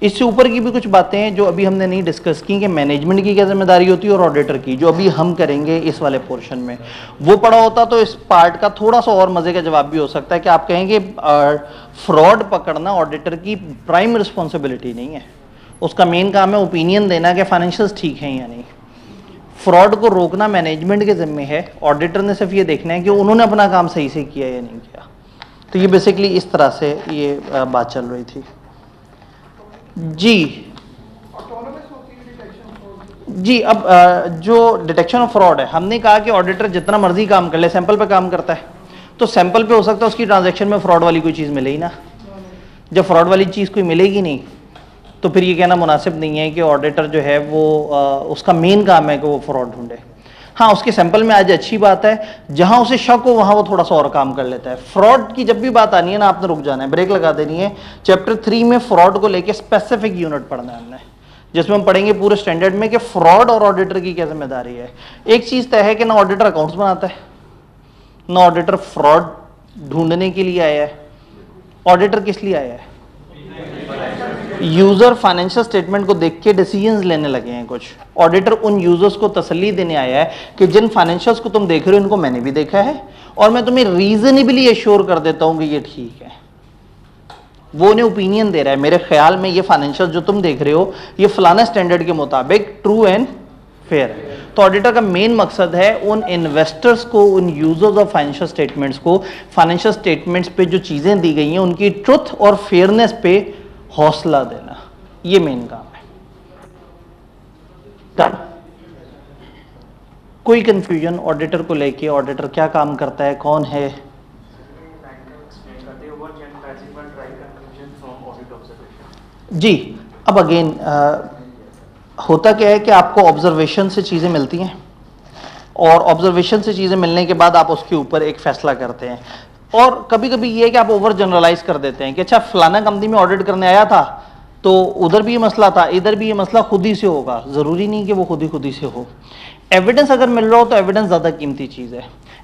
इससे ऊपर की भी कुछ बातें हैं जो अभी हमने नहीं डिस्कस की कि मैनेजमेंट की क्या जिम्मेदारी होती है और ऑडिटर की, जो अभी हम करेंगे इस वाले पोर्शन में। वो पढ़ा होता तो इस पार्ट का थोड़ा सा और मजे का जवाब भी हो सकता है कि आप कहेंगे फ्रॉड पकड़ना ऑडिटर की प्राइम रिस्पॉन्सिबिलिटी नहीं है, उसका मेन काम है ओपिनियन देना कि फाइनेंशियल्स ठीक हैं या नहीं। फ्रॉड को रोकना मैनेजमेंट के जिम्मे है, ऑडिटर ने सिर्फ ये देखना है कि उन्होंने अपना काम सही से किया या नहीं किया। तो ये बेसिकली इस तरह से ये बात चल रही थी। जी जी, अब जो डिटेक्शन ऑफ फ्रॉड है, हमने कहा कि ऑडिटर जितना मर्जी काम कर ले, सैंपल पे काम करता है, तो सैंपल पे हो सकता है उसकी ट्रांजैक्शन में फ्रॉड वाली कोई चीज़ मिले ही ना। जब फ्रॉड वाली चीज़ कोई मिलेगी नहीं तो फिर ये कहना मुनासिब नहीं है कि ऑडिटर जो है वो उसका मेन काम है कि वो फ्रॉड ढूंढे। हाँ, उसके सैंपल में आज अच्छी बात है, जहां उसे शक हो वहां वो थोड़ा सा और काम कर लेता है। फ्रॉड की जब भी बात आनी है ना, आपने रुक जाना है, ब्रेक लगा देनी है। चैप्टर 3 में फ्रॉड को लेके स्पेसिफिक यूनिट पढ़ना है हमने, जिसमें हम पढ़ेंगे पूरे स्टैंडर्ड में कि फ्रॉड और ऑडिटर की क्या जिम्मेदारी है। एक चीज तय है कि ना ऑडिटर अकाउंट्स बनाता है, ना ऑडिटर फ्रॉड ढूंढने के लिए आया है। ऑडिटर किस लिए आया है? यूजर फाइनेंशियल स्टेटमेंट को देख के डिसीजंस लेने लगे हैं कुछ। ऑडिटर उन यूजर्स को तसल्ली देने आया है कि जिन फाइनेंशियल्स को तुम देख रहे हो इनको मैंने भी देखा है और मैं तुम्हें रीजनेबली एश्योर कर देता हूं कि ये ठीक है। वो उन्हें ओपिनियन दे रहा है, मेरे ख्याल में ये फाइनेंशियल जो तुम देख रहे हो ये फलाना स्टैंडर्ड के मुताबिक ट्रू एंड फेयर है। तो ऑडिटर का मेन मकसद है उन इन्वेस्टर्स को, उन यूजर्स ऑफ फाइनेंशियल स्टेटमेंट्स को, फाइनेंशियल स्टेटमेंट्स पे जो चीजें दी गई हैं उनकी ट्रुथ और फेयरनेस पे हौसला देना, ये मेन काम है। तब कोई कंफ्यूजन ऑडिटर को लेके, ऑडिटर क्या काम करता है, कौन है? जी, अब अगेन होता क्या है कि आपको ऑब्जर्वेशन से चीज़ें मिलती हैं और ऑब्जर्वेशन से चीज़ें मिलने के बाद आप उसके ऊपर एक फैसला करते हैं। और कभी कभी ये है कि आप ओवर जनरलाइज कर देते हैं कि अच्छा फलाना कंपनी में ऑडिट करने आया था तो उधर भी ये मसला था, इधर भी ये मसला खुद ही से होगा। ज़रूरी नहीं कि वो खुद ही से हो। एविडेंस अगर मिल रहा हो तो एविडेंस ज़्यादा कीमती चीज़ है।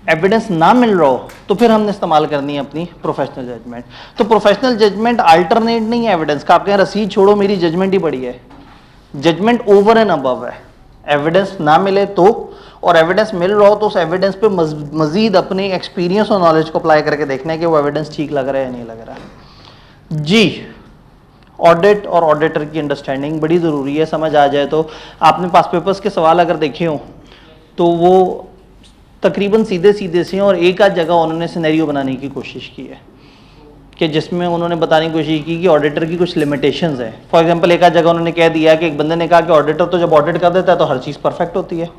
एविडेंस ना मिल रहा हो तो फिर हमने इस्तेमाल करनी है अपनी प्रोफेशनल जजमेंट। तो प्रोफेशनल जजमेंट अल्टरनेट नहीं है एविडेंस का। आप कहें रसीद छोड़ो मेरी जजमेंट ही बड़ी है, जजमेंट ओवर एंड अबव है। एविडेंस ना मिले तो, और एविडेंस मिल रहा हो तो उस एविडेंस पे मजीद अपने एक्सपीरियंस और नॉलेज को अप्लाई करके देखना है कि वो एविडेंस ठीक लग रहा है या नहीं लग रहा है। जी, ऑडिट और ऑडिटर की अंडरस्टैंडिंग बड़ी ज़रूरी है। समझ आ जाए तो आपने पास पेपर्स के सवाल अगर देखे हो तो वो तकरीबन सीधे सीधे से हैं और एक आध जगह उन्होंने सिनेरियो बनाने की कोशिश की है कि जिसमें उन्होंने बताने की कोशिश की कि ऑडिटर की कुछ लिमिटेशंस है। फॉर एग्जांपल एक आध जगह उन्होंने कह दिया कि एक बंदे ने कहा कि ऑडिटर तो जब ऑडिट कर देता है तो हर चीज़ परफेक्ट होती है,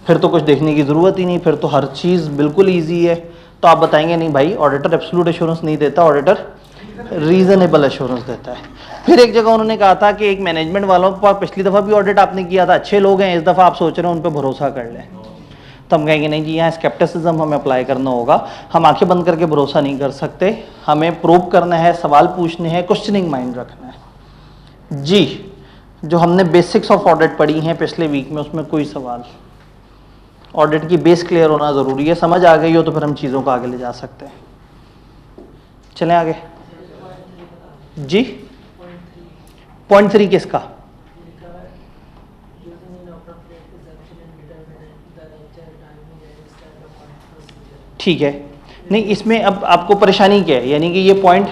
फिर तो कुछ देखने की ज़रूरत ही नहीं, फिर तो हर चीज़ बिल्कुल ईजी है। तो आप बताएंगे नहीं भाई, ऑडिटर एब्सोल्यूट एश्योरेंस नहीं देता, ऑडिटर रीजनेबल एश्योरेंस देता है। फिर एक जगह उन्होंने कहा था कि एक मैनेजमेंट वालों पर पिछली दफ़ा भी ऑडिट आपने किया था, अच्छे लोग हैं, इस दफ़ा आप सोच रहे हैं उन पर भरोसा कर लें। तो हम कहेंगे नहीं जी, यहाँ स्केप्टिसिज्म हमें अप्लाई करना होगा, हम आंखें बंद करके भरोसा नहीं कर सकते, हमें प्रूव करना है, सवाल पूछने हैं, क्वेश्चनिंग माइंड रखना है। जी, जो हमने बेसिक्स ऑफ ऑडिट पढ़ी हैं पिछले वीक में, उसमें कोई सवाल? ऑडिट की बेस क्लियर होना ज़रूरी है, समझ आ गई हो तो फिर हम चीज़ों को आगे ले जा सकते हैं। चलें आगे। जी, पॉइंट 3 किसका? ठीक है, नहीं इसमें अब आपको परेशानी क्या है, यानी कि ये पॉइंट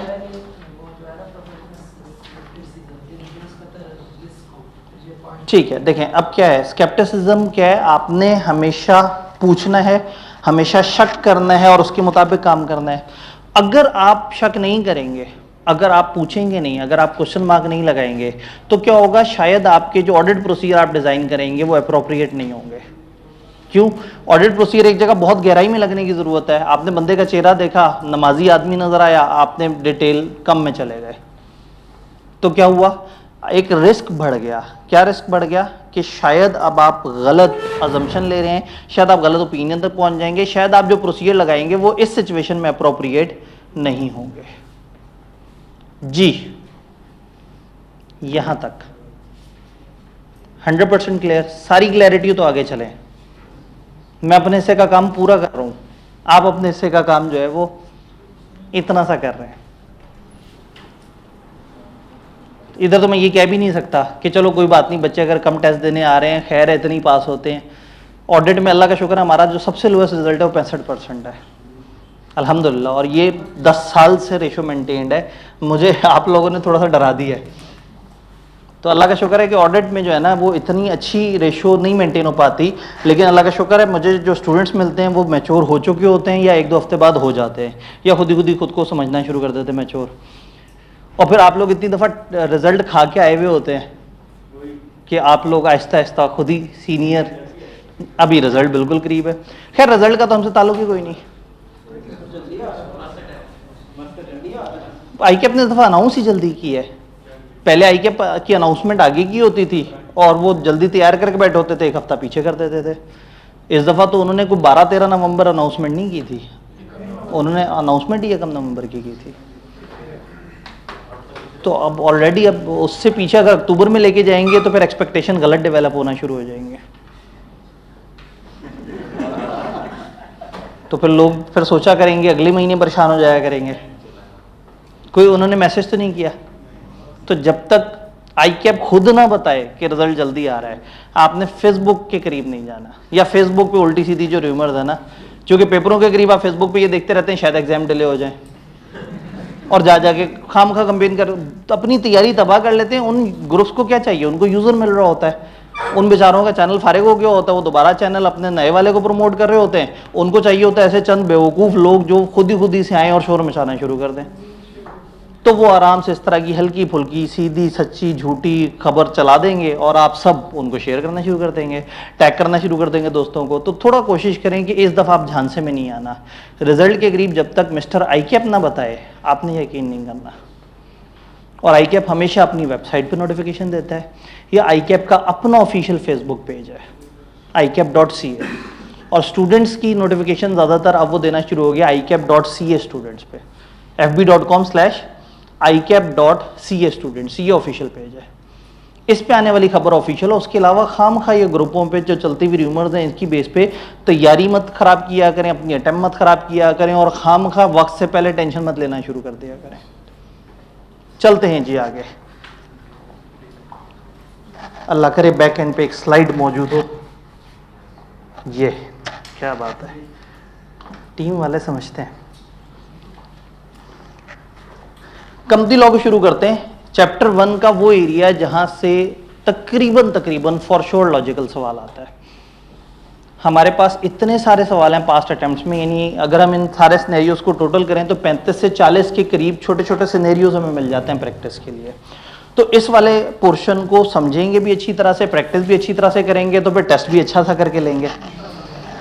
ठीक है। देखें अब क्या है, स्केप्टिसिज्म क्या है, आपने हमेशा पूछना है, हमेशा शक करना है और उसके मुताबिक काम करना है। अगर आप शक नहीं करेंगे, अगर आप पूछेंगे नहीं, अगर आप क्वेश्चन मार्क नहीं लगाएंगे, तो क्या होगा, शायद आपके जो ऑडिट प्रोसीजर आप डिजाइन करेंगे वो अप्रोप्रिएट नहीं होंगे। क्यों? ऑडिट प्रोसीजर एक जगह बहुत गहराई में लगने की जरूरत है। आपने बंदे का चेहरा देखा, नमाजी आदमी नजर आया, आपने डिटेल कम में चले गए, तो क्या हुआ, एक रिस्क बढ़ गया। क्या रिस्क बढ़ गया कि शायद अब आप गलत अजम्पशन ले रहे हैं, शायद आप गलत ओपिनियन तक पहुंच जाएंगे, शायद आप जो प्रोसीजर लगाएंगे वो इस सिचुएशन में अप्रोप्रिएट नहीं होंगे। जी, यहां तक 100% क्लियर? सारी क्लैरिटी तो आगे चलें। मैं अपने हिस्से का काम पूरा कर रहा हूं, आप अपने हिस्से का काम जो है वो इतना सा कर रहे हैं। इधर तो मैं ये कह भी नहीं सकता कि चलो कोई बात नहीं, बच्चे अगर कम टेस्ट देने आ रहे हैं, खैर है, इतनी पास होते हैं। ऑडिट में अल्लाह का शुक्र है, हमारा जो सबसे लोएस्ट रिजल्ट है वो 65% है, अल्हम्दुलिल्लाह। और ये 10 साल से रेशो मेंटेन्ड है। मुझे आप लोगों ने थोड़ा सा डरा दिया है, तो अल्लाह का शुक्र है कि ऑडिट में जो है ना वो इतनी अच्छी रेशो नहीं मेंटेन हो पाती, लेकिन अल्लाह का शुक्र है मुझे जो स्टूडेंट्स मिलते हैं वो मैच्योर हो चुके होते हैं, या 1-2 हफ्ते बाद हो जाते हैं, या खुद को समझना शुरू कर देते हैं मैच्योर। और फिर आप लोग इतनी दफ़ा रिजल्ट खा के आए हुए होते हैं कि आप लोग आहिस्ता आहिस्ता खुद ही सीनियर, अभी रिजल्ट बिल्कुल करीब है। खैर रिजल्ट का तो हमसे ताल्लुक ही कोई नहीं। आईकेप ने दफ़ा अनाउंस ही जल्दी की है, पहले आईकेप की अनाउंसमेंट आगे की होती थी और वो जल्दी तैयार करके बैठे होते थे, 1 हफ्ता पीछे कर देते थे। इस दफ़ा तो उन्होंने कोई 12-13 नवंबर अनाउंसमेंट नहीं की थी, उन्होंने अनाउंसमेंट ही 1 नवंबर की थी। तो अब ऑलरेडी अब उससे पीछे अगर अक्टूबर में लेके जाएंगे तो फिर एक्सपेक्टेशन गलत डेवलप होना शुरू हो जाएंगे, तो फिर लोग फिर सोचा करेंगे, अगले महीने परेशान हो जाया करेंगे। कोई उन्होंने मैसेज तो नहीं किया। तो जब तक आईकेप खुद ना बताए कि रिजल्ट जल्दी आ रहा है, आपने फेसबुक के करीब नहीं जाना, या फेसबुक पे उल्टी सीधी जो रूमर्स है ना, क्योंकि पेपरों के करीब आप फेसबुक पे ये देखते रहते हैं शायद एग्जाम डिले हो जाए, और जा जाके खामखा कंपेन कर अपनी तैयारी तबाह कर लेते हैं। उन ग्रुप्स को क्या चाहिए, उनको यूजर मिल रहा होता है, उन बेचारों का चैनल फारिग हो गया होता है, वो दोबारा चैनल अपने नए वाले को प्रमोट कर रहे होते हैं। उनको चाहिए होता है ऐसे चंद बेवकूफ़ लोग जो खुद ही से आए और शोर मचाना शुरू कर दें, तो वो आराम से इस तरह की हल्की फुल्की सीधी सच्ची झूठी खबर चला देंगे और आप सब उनको शेयर करना शुरू कर देंगे, टैग करना शुरू कर देंगे दोस्तों को। तो थोड़ा कोशिश करें कि इस दफ़ा आप झांसे में नहीं आना। रिजल्ट के करीब जब तक मिस्टर आईकेप ना बताए आपने यकीन नहीं करना। और आईकेप हमेशा अपनी वेबसाइट पर नोटिफिकेशन देता है, या आईकेप का अपना ऑफिशियल फेसबुक पेज है icap.ca, और स्टूडेंट्स की नोटिफिकेशन ज़्यादातर अब वो देना शुरू हो गया icap.ca स्टूडेंट्स पे, fb.com/icap.ca स्टूडेंट्स, ये ऑफिशियल पेज है। इस पे आने वाली खबर ऑफिशियल है। उसके अलावा खामखा ये ग्रुपों पे जो चलती हुई रूमर्स हैं, इसकी बेस पे तैयारी मत खराब किया करें, अपनी अटेम्प्ट मत खराब किया करें, और खामखा वक्त से पहले टेंशन मत लेना शुरू कर दिया करें। चलते हैं जी आगे। अल्लाह करे बैक एंड पे एक स्लाइड मौजूद हो। ये क्या बात है, टीम वाले समझते हैं। कंपनी लॉ को शुरू करते हैं। चैप्टर 1 का वो एरिया जहां से तकरीबन फॉर श्योर लॉजिकल सवाल आता है। हमारे पास इतने सारे सवाल हैं पास्ट अटेम्प्ट्स में, यानी अगर हम इन सारे सिनेरियोज को टोटल करें तो 35 से 40 के करीब छोटे छोटे सिनेरियोज हमें मिल जाते हैं प्रैक्टिस के लिए। तो इस वाले पोर्शन को समझेंगे भी अच्छी तरह से, प्रैक्टिस भी अच्छी तरह से करेंगे, तो फिर टेस्ट भी अच्छा सा करके लेंगे,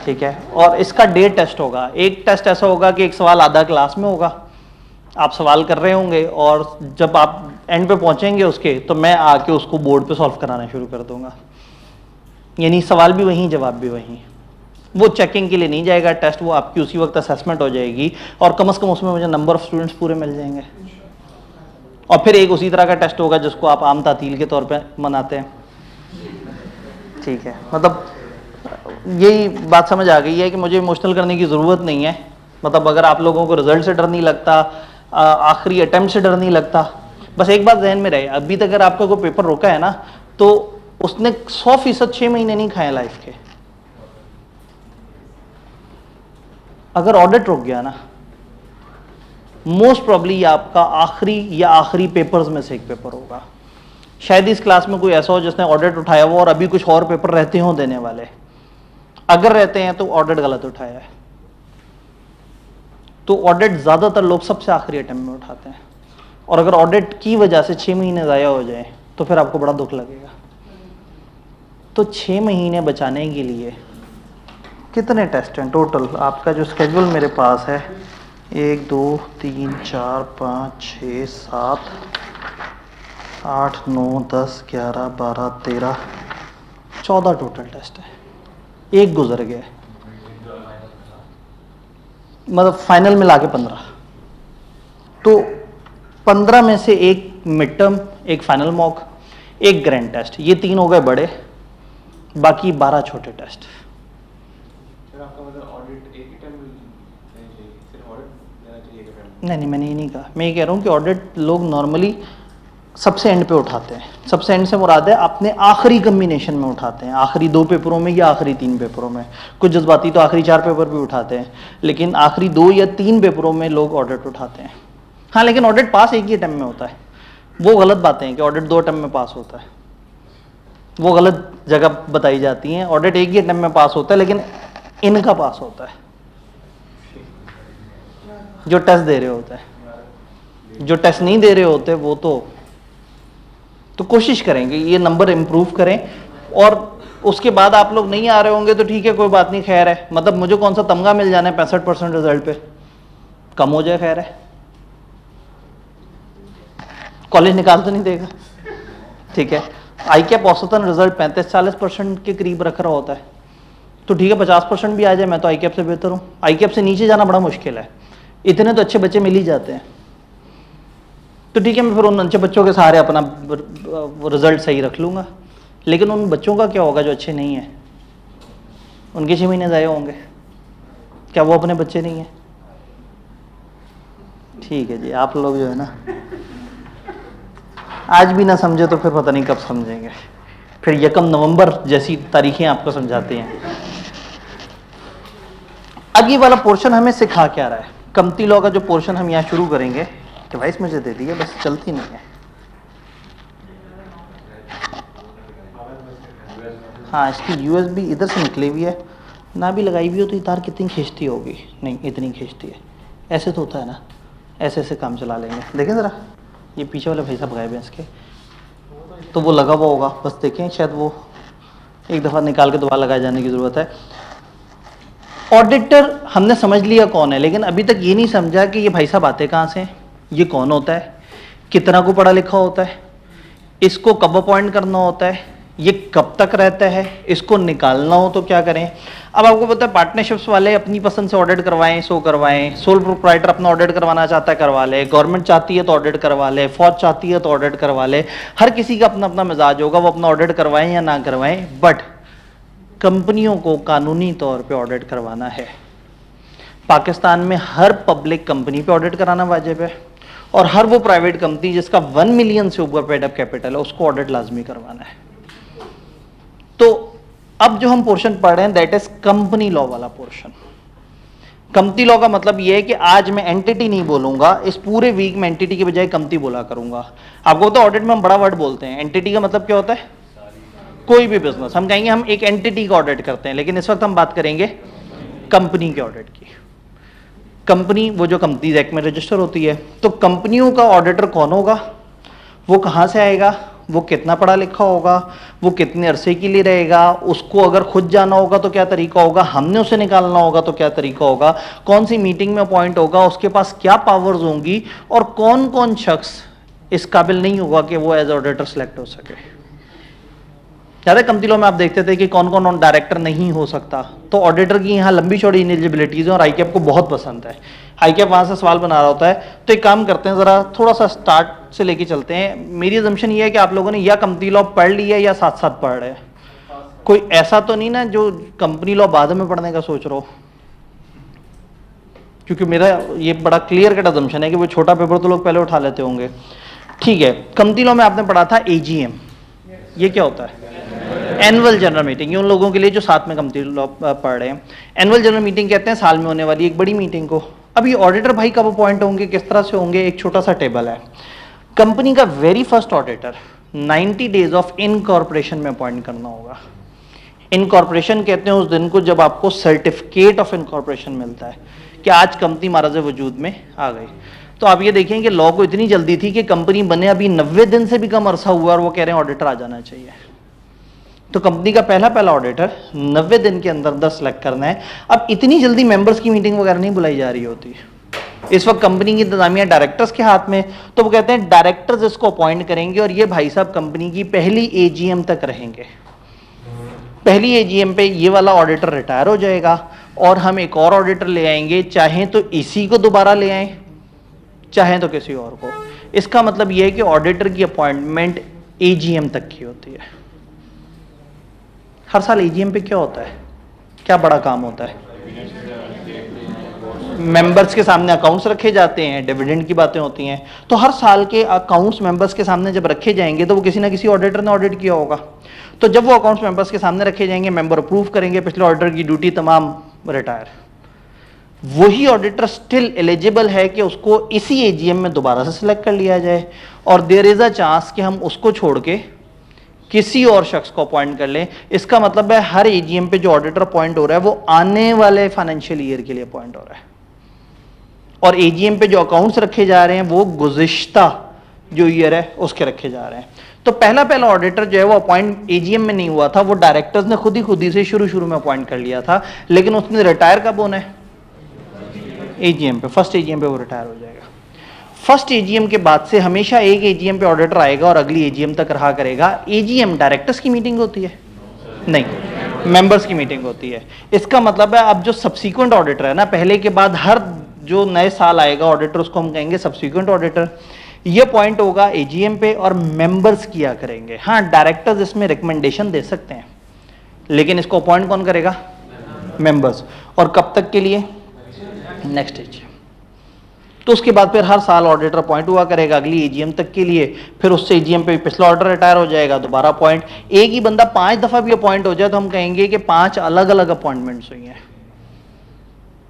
ठीक है। और इसका डे टेस्ट होगा। एक टेस्ट ऐसा होगा कि एक सवाल आधा क्लास में होगा, आप सवाल कर रहे होंगे और जब आप एंड पे पहुंचेंगे उसके, तो मैं आके उसको बोर्ड पे सॉल्व कराना शुरू कर दूंगा। यानी सवाल भी वहीं, जवाब भी वहीं। वो चेकिंग के लिए नहीं जाएगा टेस्ट, वो आपकी उसी वक्त असेसमेंट हो जाएगी और कम से कम उसमें मुझे नंबर ऑफ स्टूडेंट्स पूरे मिल जाएंगे। और फिर एक उसी तरह का टेस्ट होगा जिसको आप आम तातील के तौर पे मनाते हैं। ठीक है, मतलब यही बात समझ आ गई है कि मुझे इमोशनल करने की ज़रूरत नहीं है। मतलब अगर आप लोगों को रिजल्ट से डर नहीं लगता, आखिरी अटेम्प्ट से डर नहीं लगता, बस एक बात जहन में रहे, अभी तक अगर आपका कोई पेपर रोका है ना, तो उसने 100% 6 महीने नहीं खाए लाइफ के। अगर ऑडिट रुक गया ना, मोस्ट प्रॉब्ली आपका आखिरी पेपर्स में से एक पेपर होगा। शायद इस क्लास में कोई ऐसा हो जिसने ऑडिट उठाया हुआ और अभी कुछ और पेपर रहते हों देने वाले। अगर रहते हैं तो ऑडिट गलत उठाया है। तो ऑडिट ज्यादातर लोग सबसे आखिरी अटेम्प्ट में उठाते हैं, और अगर ऑडिट की वजह से 6 महीने ज़ाया हो जाए तो फिर आपको बड़ा दुख लगेगा। तो 6 महीने बचाने के लिए कितने टेस्ट हैं टोटल? आपका जो स्केड्यूल मेरे पास है, 1 2 3 4 5 6 7 8 9 10 11 12 13 14 टोटल टेस्ट है। एक गुजर गया, मतलब फाइनल मिला के 15। तो 15 में से एक मिड टर्म, एक फाइनल मॉक, एक ग्रैंड टेस्ट, ये 3 हो गए बड़े, बाकी 12 छोटे टेस्ट। आपका मतलब ऑडिट एक ही टाइम सिर्फ ऑडिट लेना चाहिए एक टाइम? नहीं, मैंने ये नहीं कहा। मैं ये कह रहा हूँ कि ऑडिट लोग नॉर्मली सबसे एंड पे उठाते हैं। सबसे एंड से मुराद है अपने आखिरी कम्बिनेशन में उठाते हैं, आखिरी 2 पेपरों में या आखिरी 3 पेपरों में। कुछ जज्बाती तो आखिरी 4 पेपर भी उठाते हैं, लेकिन आखिरी 2 या 3 पेपरों में लोग ऑडिट उठाते हैं। हाँ, लेकिन ऑडिट पास एक ही अटेम्प्ट में होता है। वो गलत बातें हैं कि ऑडिट 2 अटेम्प्ट में पास होता है, वो गलत जगह बताई जाती हैं। ऑडिट एक ही अटेम्प्ट में पास होता है, लेकिन इनका पास होता है जो टेस्ट दे रहे होते हैं। जो टेस्ट नहीं दे रहे होते वो तो कोशिश करेंगे ये नंबर इम्प्रूव करें। और उसके बाद आप लोग नहीं आ रहे होंगे तो ठीक है, कोई बात नहीं, खैर है। मतलब मुझे कौन सा तमगा मिल जाना है 65% रिजल्ट पे, कम हो जाए, खैर है। कॉलेज निकाल तो नहीं देगा, ठीक है। आई कैप औसतन रिजल्ट 35-40% के करीब रख रहा होता है, तो ठीक है 50% भी आ जाए, मैं तो आई कैप से बेहतर हूँ। आई कैप से नीचे जाना बड़ा मुश्किल है, इतने तो अच्छे बच्चे मिल ही जाते हैं। तो ठीक है, मैं फिर उन अच्छे बच्चों के सहारे अपना रिजल्ट सही रख लूँगा। लेकिन उन बच्चों का क्या होगा जो अच्छे नहीं हैं? उनके 6 महीने ज़ाया होंगे, क्या वो अपने बच्चे नहीं हैं? ठीक है जी, आप लोग जो है ना आज भी ना समझे तो फिर पता नहीं कब समझेंगे। फिर 1 नवंबर जैसी तारीखें आपको समझाते हैं। अब ये वाला पोर्शन हमें सिखा क्या रहा है? कमती लॉ का जो पोर्शन हम यहाँ शुरू करेंगे, डिवाइस मुझे दे दी है, बस चलती नहीं है। हाँ, इसकी यूएसबी इधर से निकली हुई है, ना भी लगाई हुई हो तो ये तार कितनी खींचती होगी? नहीं, इतनी खींचती है। ऐसे तो होता है ना, ऐसे ऐसे काम चला लेंगे। देखें ज़रा, ये पीछे वाले भाई साहब गायब हैं इसके, तो वो लगा हुआ होगा, बस देखें, शायद वो एक दफ़ा निकाल के दोबारा लगाए जाने की ज़रूरत है। ऑडिटर हमने समझ लिया कौन है, लेकिन अभी तक ये नहीं समझा कि ये भाई साहब आते कहाँ से हैं, ये कौन होता है, कितना को पढ़ा लिखा होता है, इसको कब अपॉइंट करना होता है, ये कब तक रहता है, इसको निकालना हो तो क्या करें। अब आपको पता है पार्टनरशिप्स वाले अपनी पसंद से ऑडिट करवाएं सो करवाएं, सोल प्रोप्राइटर अपना ऑडिट करवाना चाहता है करवा ले, गवर्नमेंट चाहती है तो ऑडिट करवा ले, फौज चाहती है तो ऑडिट करवा ले। हर किसी का अपना अपना मिजाज होगा, वो अपना ऑडिट करवाएं या ना करवाएं, बट कंपनियों को कानूनी तौर पे ऑडिट करवाना है। पाकिस्तान में हर पब्लिक कंपनी पे ऑडिट कराना वाजिब है, और हर वो प्राइवेट कंपनी जिसका 1 मिलियन से ऊपर पेड अप कैपिटल है उसको ऑडिट लाजमी करवाना है। तो अब जो हम पोर्शन पढ़ रहे हैं दैट इज कंपनी लॉ वाला पोर्शन। कंपनी लॉ का मतलब यह है कि आज मैं एंटिटी नहीं बोलूंगा, इस पूरे वीक में एंटिटी के बजाय कंपनी बोला करूंगा। आपको तो ऑडिट में हम बड़ा वर्ड बोलते हैं, एंटिटी का मतलब क्या होता है? कोई भी बिजनेस, हम कहेंगे हम एक एंटिटी का ऑडिट करते हैं, लेकिन इस वक्त हम बात करेंगे कंपनी के ऑडिट की। कंपनी वो जो कंपनीज एक्ट में रजिस्टर होती है, तो कंपनियों का ऑडिटर कौन होगा, वो कहां से आएगा, वो कितना पढ़ा लिखा होगा, वो कितने अरसे के लिए रहेगा, उसको अगर खुद जाना होगा तो क्या तरीका होगा, हमने उसे निकालना होगा तो क्या तरीका होगा, कौन सी मीटिंग में अपॉइंट होगा, उसके पास क्या पावर्स होंगी, और कौन कौन शख्स इस काबिल नहीं होगा कि वो एज ऑडिटर सेलेक्ट हो सके। ज़्यादा कम दिनों में आप देखते थे कि कौन कौन डायरेक्टर नहीं हो सकता, तो ऑडिटर की यहाँ लंबी चौड़ी इनएलिजिबिलिटीज है और आईकैप को बहुत पसंद है। आईकैप वहाँ से सवाल बना रहा होता है, तो एक काम करते हैं, ज़रा थोड़ा सा स्टार्ट से लेके चलते हैं। मेरी अजम्पशन ये है कि आप लोगों ने या कंपनी लॉ पढ़ लिया या साथ साथ पढ़ रहे हैं, कोई ऐसा तो नहीं ना जो कंपनी लॉ बाद में पढ़ने का सोच रहा हो, क्योंकि मेरा ये बड़ा क्लियर कट अजम्पशन है कि वो छोटा पेपर तो लोग पहले उठा लेते होंगे। ठीक है, कंपनी लॉ में आपने पढ़ा था एजीएम, ये क्या होता है? Annual general meeting. उन लोगों के लिए जो साथ में कंपनी लॉ पढ़ रहे हैं, एनुअल जनरल मीटिंग कहते हैं साल में होने वाली एक बड़ी मीटिंग को। अब ये ऑडिटर भाई कब अपॉइंट होंगे, किस तरह से होंगे, एक छोटा सा टेबल है। कंपनी का very first auditor 90 days of incorporation में अपॉइंट करना होगा। इनकॉर्पोरेशन कहते हैं उस दिन को जब आपको सर्टिफिकेट ऑफ इनकॉर्पोरेशन मिलता है कि आज कंपनी महाराज वजूद में आ गई। तो आप ये देखें कि लॉ को इतनी जल्दी थी कि कंपनी बने अभी 90 दिन से भी कम अरसा हुआ और वो कह रहे हैं ऑडिटर आ जाना चाहिए। तो कंपनी का पहला ऑडिटर 90 दिन के अंदर 10 सेलेक्ट करना है। अब इतनी जल्दी मेंबर्स की मीटिंग वगैरह नहीं बुलाई जा रही होती, इस वक्त कंपनी की इंतजामिया डायरेक्टर्स के हाथ में, तो वो कहते हैं डायरेक्टर्स इसको अपॉइंट करेंगे और ये भाई साहब कंपनी की पहली एजीएम तक रहेंगे। पहली एजीएम पे ये वाला ऑडिटर रिटायर हो जाएगा और हम एक और ऑडिटर ले आएंगे, चाहे तो इसी को दोबारा ले आए, चाहे तो किसी और को। इसका मतलब यह है कि ऑडिटर की अपॉइंटमेंट एजीएम तक की होती है। हर साल एजीएम पे क्या होता है, क्या बड़ा काम होता है? मेंबर्स के सामने अकाउंट्स रखे जाते हैं, डिविडेंड की बातें होती हैं। तो हर साल के अकाउंट्स मेंबर्स के सामने जब रखे जाएंगे तो वो किसी ना किसी ऑडिटर ने ऑडिट किया होगा। तो जब वो अकाउंट्स मेंबर्स के सामने रखे जाएंगे, मेंबर अप्रूव करेंगे, पिछले ऑडिटर की ड्यूटी तमाम, रिटायर। वही ऑडिटर स्टिल एलिजिबल है कि उसको इसी एजीएम में दोबारा से सिलेक्ट कर लिया जाए, और देयर इज अ चांस कि हम उसको छोड़ के किसी और शख्स को अपॉइंट कर लें। इसका मतलब है हर एजीएम पे जो ऑडिटर अपॉइंट हो रहा है वो आने वाले फाइनेंशियल ईयर के लिए अपॉइंट हो रहा है, और एजीएम पे जो अकाउंट्स रखे जा रहे हैं वो गुज़िश्ता जो ईयर है उसके रखे जा रहे हैं। तो पहला ऑडिटर जो है वो अपॉइंट एजीएम में नहीं हुआ था, वो डायरेक्टर्स ने खुद ही से शुरू में अपॉइंट कर लिया था, लेकिन उसने रिटायर कब होना है? एजीएम पे, फर्स्ट एजीएम पे वो रिटायर हो जाएगा। फर्स्ट एजीएम के बाद से हमेशा एक एजीएम पे ऑडिटर आएगा और अगली एजीएम तक रहा करेगा। एजीएम डायरेक्टर्स की मीटिंग होती है? नहीं, मेंबर्स की मीटिंग होती है। इसका मतलब है अब जो सब्सीक्वेंट ऑडिटर है ना, पहले के बाद हर जो नए साल आएगा ऑडिटर, उसको हम कहेंगे सब्सीक्वेंट ऑडिटर। ये पॉइंट होगा एजीएम पे और मेंबर्स किया करेंगे। हाँ, डायरेक्टर्स इसमें रिकमेंडेशन दे सकते हैं, लेकिन इसको अपॉइंट कौन करेगा? मेंबर्स। और कब तक के लिए? Next AGM. तो उसके बाद फिर हर साल ऑडिटर अपॉइंट हुआ करेगा अगली एजीएम तक के लिए, फिर उससे एजीएम पे पिछला ऑडिटर रिटायर हो जाएगा, दोबारा अपॉइंट। एक ही बंदा 5 दफा भी अपॉइंट हो जाए तो हम कहेंगे कि 5 अलग अलग अपॉइंटमेंट्स हुई हैं।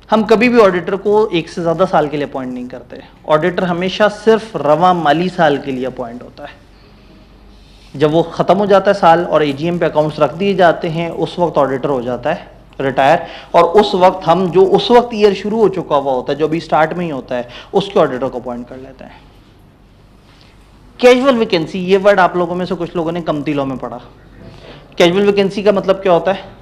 हम कभी भी ऑडिटर को एक से ज्यादा साल के लिए अपॉइंट नहीं करते। ऑडिटर हमेशा सिर्फ रवा माली साल के लिए अपॉइंट होता है। जब वो खत्म हो जाता है साल और एजीएम पे अकाउंट्स रख दिए जाते हैं, उस वक्त ऑडिटर हो जाता है रिटायर, और उस वक्त हम जो उस वक्त ईयर शुरू हो चुका हुआ होता है, जो भी स्टार्ट में ही होता है, उसके ऑडिटर को अपॉइंट कर लेते हैं। कैजुअल वैकेंसी, ये वर्ड आप लोगों में से कुछ लोगों ने कंपनी लॉ में पढ़ा। कैजुअल वैकेंसी का मतलब क्या होता है?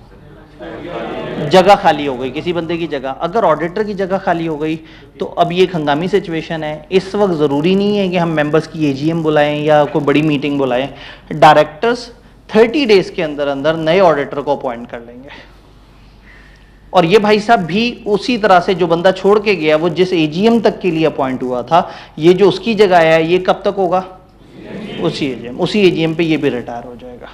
जगह खाली हो गई, किसी बंदे की जगह। अगर ऑडिटर की जगह खाली हो गई तो अब ये एक हंगामी सिचुएशन है। इस वक्त ज़रूरी नहीं है कि हम मेंबर्स की एजीएम बुलाएं या कोई बड़ी मीटिंग बुलाएं। डायरेक्टर्स 30 डेज के अंदर अंदर नए ऑडिटर को अपॉइंट कर लेंगे, और ये भाई साहब भी उसी तरह से जो बंदा छोड़ के गया, वो जिस एजीएम तक के लिए अपॉइंट हुआ था, ये जो उसकी जगह है, ये कब तक होगा? उसी एजीएम पे ये भी रिटायर हो जाएगा।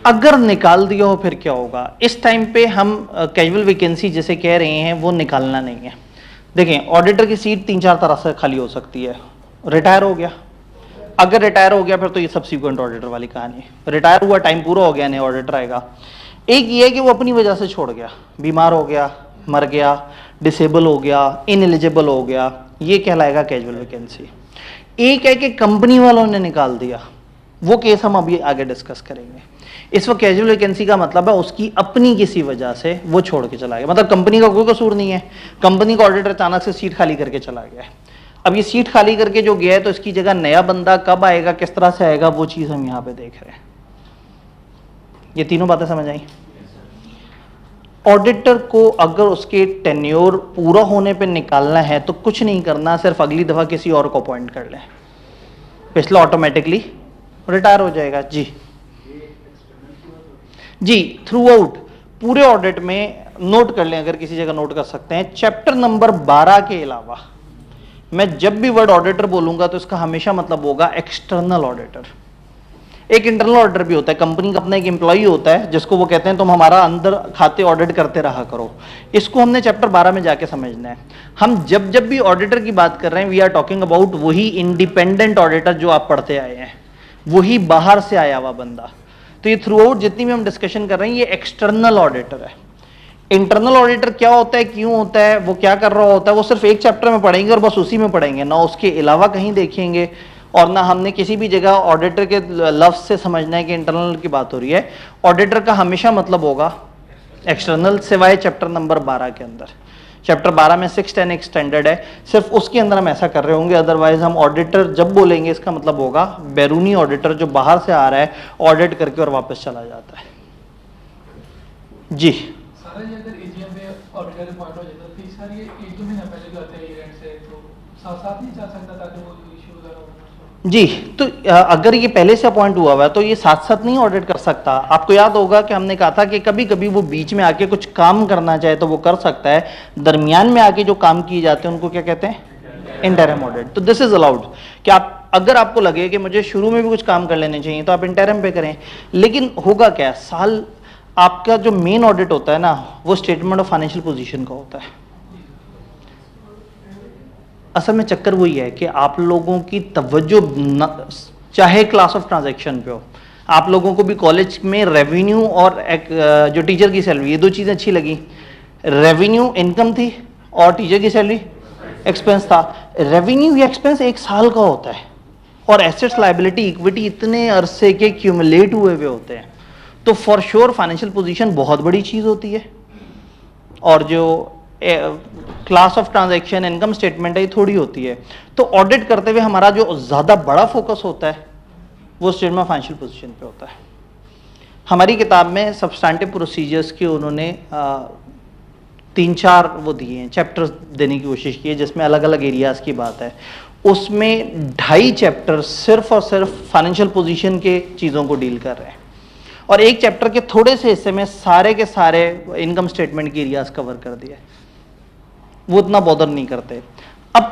अगर निकाल दिया हो फिर क्या होगा? इस टाइम पे हम कैजुअल वैकेंसी जिसे कह रहे हैं वो निकालना नहीं है। देखें, ऑडिटर की सीट 3-4 तरह से खाली हो सकती है। रिटायर हो गया, अगर रिटायर हो गया फिर तो ये सब्सिक्वेंट ऑडिटर वाली कहानी है। रिटायर हुआ, टाइम पूरा हो गया, नया ऑडिटर आएगा। एक ये है कि वो अपनी वजह से छोड़ गया, बीमार हो गया, मर गया, डिसेबल हो गया, इनएलिजिबल हो गया, ये कहलाएगा कैजुअल वैकेंसी। एक है कि कंपनी वालों ने निकाल दिया, वो केस हम अभी आगे डिस्कस करेंगे। इस वक्त कैजुअल वैकेंसी का मतलब है उसकी अपनी किसी वजह से वो छोड़ के चला गया, मतलब कंपनी का कोई कसूर नहीं है, कंपनी का ऑडिटर अचानक से सीट खाली करके चला गया है। अब ये सीट खाली करके जो गया है तो इसकी जगह नया बंदा कब आएगा, किस तरह से आएगा, वो चीज हम यहां पे देख रहे हैं। ये तीनों बातें समझ आई। ऑडिटर को अगर उसके टेन्योर पूरा होने पे निकालना है तो कुछ नहीं करना, सिर्फ अगली दफा किसी और को अपॉइंट कर लें, पिछला ऑटोमेटिकली रिटायर हो जाएगा। जी थ्रू आउट पूरे ऑडिट में नोट कर लें, अगर किसी जगह नोट कर सकते हैं, चैप्टर नंबर 12 के अलावा मैं जब भी वर्ड ऑडिटर बोलूंगा तो इसका हमेशा मतलब होगा एक्सटर्नल ऑडिटर। एक इंटरनल ऑडिटर भी होता है, कंपनी का अपना एक एम्प्लॉई होता है जिसको वो कहते हैं तुम हमारा अंदर खाते ऑडिट करते रहा करो। इसको हमने चैप्टर 12 में जाके समझना है। हम जब जब भी ऑडिटर की बात कर रहे हैं वी आर टॉकिंग अबाउट वही इंडिपेंडेंट ऑडिटर जो आप पढ़ते आए हैं, वही बाहर से आया हुआ बंदा। तो ये थ्रू आउट जितनी भी हम डिस्कशन कर रहे हैं ये एक्सटर्नल ऑडिटर है। इंटरनल ऑडिटर क्या होता है, क्यों होता है, वो क्या कर रहा होता है, वो सिर्फ एक चैप्टर में पढ़ेंगे और बस उसी में पढ़ेंगे, ना उसके अलावा कहीं देखेंगे और ना हमने किसी भी जगह ऑडिटर के लफ्ज से समझना है कि इंटरनल की बात हो रही है। ऑडिटर का हमेशा मतलब होगा एक्सटर्नल, सिवाय चैप्टर नंबर 12 के अंदर। चैप्टर 12 में 610 एक स्टैंडर्ड है, सिर्फ उसके अंदर हम ऐसा कर रहे होंगे, अदरवाइज हम ऑडिटर जब बोलेंगे इसका मतलब होगा बैरूनी ऑडिटर जो बाहर से आ रहा है, ऑडिट करके और वापस चला जाता है। जी सर ये अगर एजीएम पे ऑडिटर अपॉइंट हो जाता तो सर ये 1-2 महीना पहले जो आते हैं इवेंट से तो साथ नहीं जा सकता ताकि वो इशू वगैरह हो। जी, तो अगर ये पहले से अपॉइंट हुआ हुआ है तो ये साथ साथ नहीं ऑडिट कर सकता। आपको याद होगा कि हमने कहा था कि कभी कभी वो बीच में आके कुछ काम करना चाहे तो वो कर सकता है, दरमियान में आके जो काम किए जाते हैं उनको क्या कहते हैं, इंटरिम ऑडिट। तो दिस इज अलाउड कि आप अगर आपको लगे कि मुझे शुरू में भी कुछ काम कर लेने चाहिए तो आप इंटरिम पे करें। लेकिन होगा क्या, साल आपका जो मेन ऑडिट होता है ना वो स्टेटमेंट ऑफ फाइनेंशियल पोजीशन का होता है। असल में चक्कर वही है कि आप लोगों की तवज्जो चाहे क्लास ऑफ ट्रांजैक्शन पे हो, आप लोगों को भी कॉलेज में रेवेन्यू और जो टीचर की सैलरी, ये दो चीज़ें अच्छी लगी। रेवेन्यू इनकम थी और टीचर की सैलरी एक्सपेंस था। रेवेन्यू या एक्सपेंस एक साल का होता है और एसेट्स लायबिलिटी इक्विटी इतने अरसे के क्यूमुलेट हुए हुए होते हैं। तो फॉर श्योर फाइनेंशियल पोजीशन बहुत बड़ी चीज़ होती है और जो class of transaction income statement है ये थोड़ी होती है। तो ऑडिट करते हुए हमारा जो ज़्यादा बड़ा फोकस होता है वो स्टेटमेंट ऑफ फाइनेंशियल पोजीशन पे होता है। हमारी किताब में सब्सटैंटिव प्रोसीजर्स के उन्होंने 3-4 वो दिए हैं, चैप्टर्स देने की कोशिश की है जिसमें अलग अलग एरियाज़ की बात है। उसमें 2.5 चैप्टर सिर्फ और सिर्फ फाइनेंशियल पोजीशन के चीज़ों को डील कर रहे हैं और एक चैप्टर के थोड़े से हिस्से में सारे के सारे इनकम स्टेटमेंट की एरियाज कवर कर दिया। वो इतना बॉदर नहीं करते। अब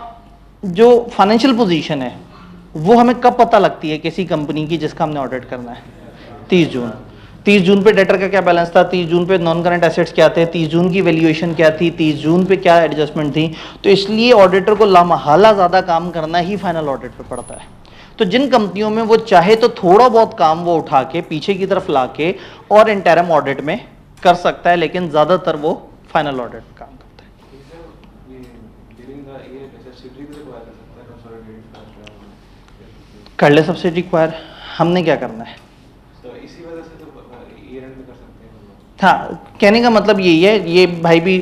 जो फाइनेंशियल पोजीशन है वो हमें कब पता लगती है किसी कंपनी की जिसका हमने ऑडिट करना है? 30 जून। 30 जून पे डेटर का क्या बैलेंस था, 30 जून पे नॉन करंट एसेट्स क्या थे, 30 जून की वैल्यूएशन क्या थी, 30 जून पे क्या एडजस्टमेंट थी। तो इसलिए ऑडिटर को लामहला ज़्यादा काम करना ही फाइनल ऑडिट पे पड़ता है। तो जिन कंपनियों में वो चाहे तो थोड़ा बहुत काम वो उठा के पीछे की तरफ ला के और इंटरिम ऑडिट में कर सकता है, लेकिन ज़्यादातर वो फाइनल ऑडिट में काम करता है। कर ले सब्सिडी रिक्वायर, हमने क्या करना है? हाँ, कहने का मतलब यही है। ये भाई भी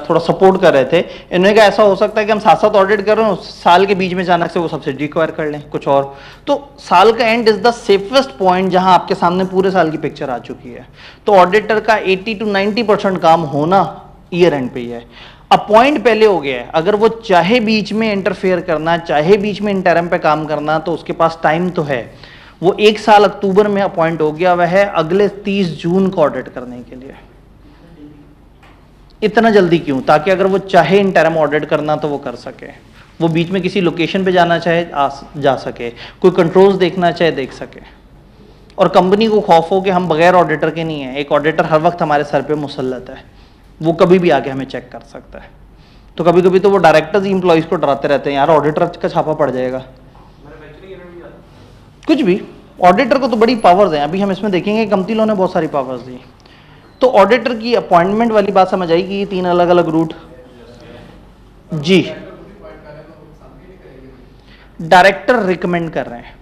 थोड़ा सपोर्ट कर रहे थे। इन्होंने कहा ऐसा हो सकता है कि हम साथ साथ ऑडिट कर रहे हो, साल के बीच में अचानक से वो सब्सिडी रिक्वायर कर लें कुछ और। तो साल का and is the safest point जहां आपके सामने पूरे साल की पिक्चर आ चुकी है। तो ऑडिटर का 80 to 90% काम होना ईयर एंड पे ही है। अब पॉइंट पहले हो गया है, अगर वो चाहे बीच में इंटरफेयर करना, चाहे बीच में इंटरिम पे काम करना, तो उसके पास टाइम तो है। वो 1 साल अक्टूबर में अपॉइंट हो गया, वह है अगले 30 जून को ऑडिट करने के लिए। इतना जल्दी क्यों? ताकि अगर वो चाहे इंटरिम ऑडिट करना तो वो कर सके, वो बीच में किसी लोकेशन पे जाना चाहे जा सके, कोई कंट्रोल्स देखना चाहे देख सके। और कंपनी को खौफ हो कि हम बगैर ऑडिटर के नहीं है, एक ऑडिटर हर वक्त हमारे सर पे मुसल्लत है, वो कभी भी आके हमें चेक कर सकता है। तो कभी कभी तो वो डायरेक्टर्स ही एम्प्लॉइज को डराते रहते हैं, यार ऑडिटर का छापा पड़ जाएगा, कुछ भी। ऑडिटर को तो बड़ी पावर्स हैं, अभी हम इसमें देखेंगे कंपनी लॉ ने बहुत सारी पावर्स दी। तो ऑडिटर की अपॉइंटमेंट वाली बात समझ आई कि ये 3 अलग अलग रूट। जी, डायरेक्टर रिकमेंड कर रहे हैं।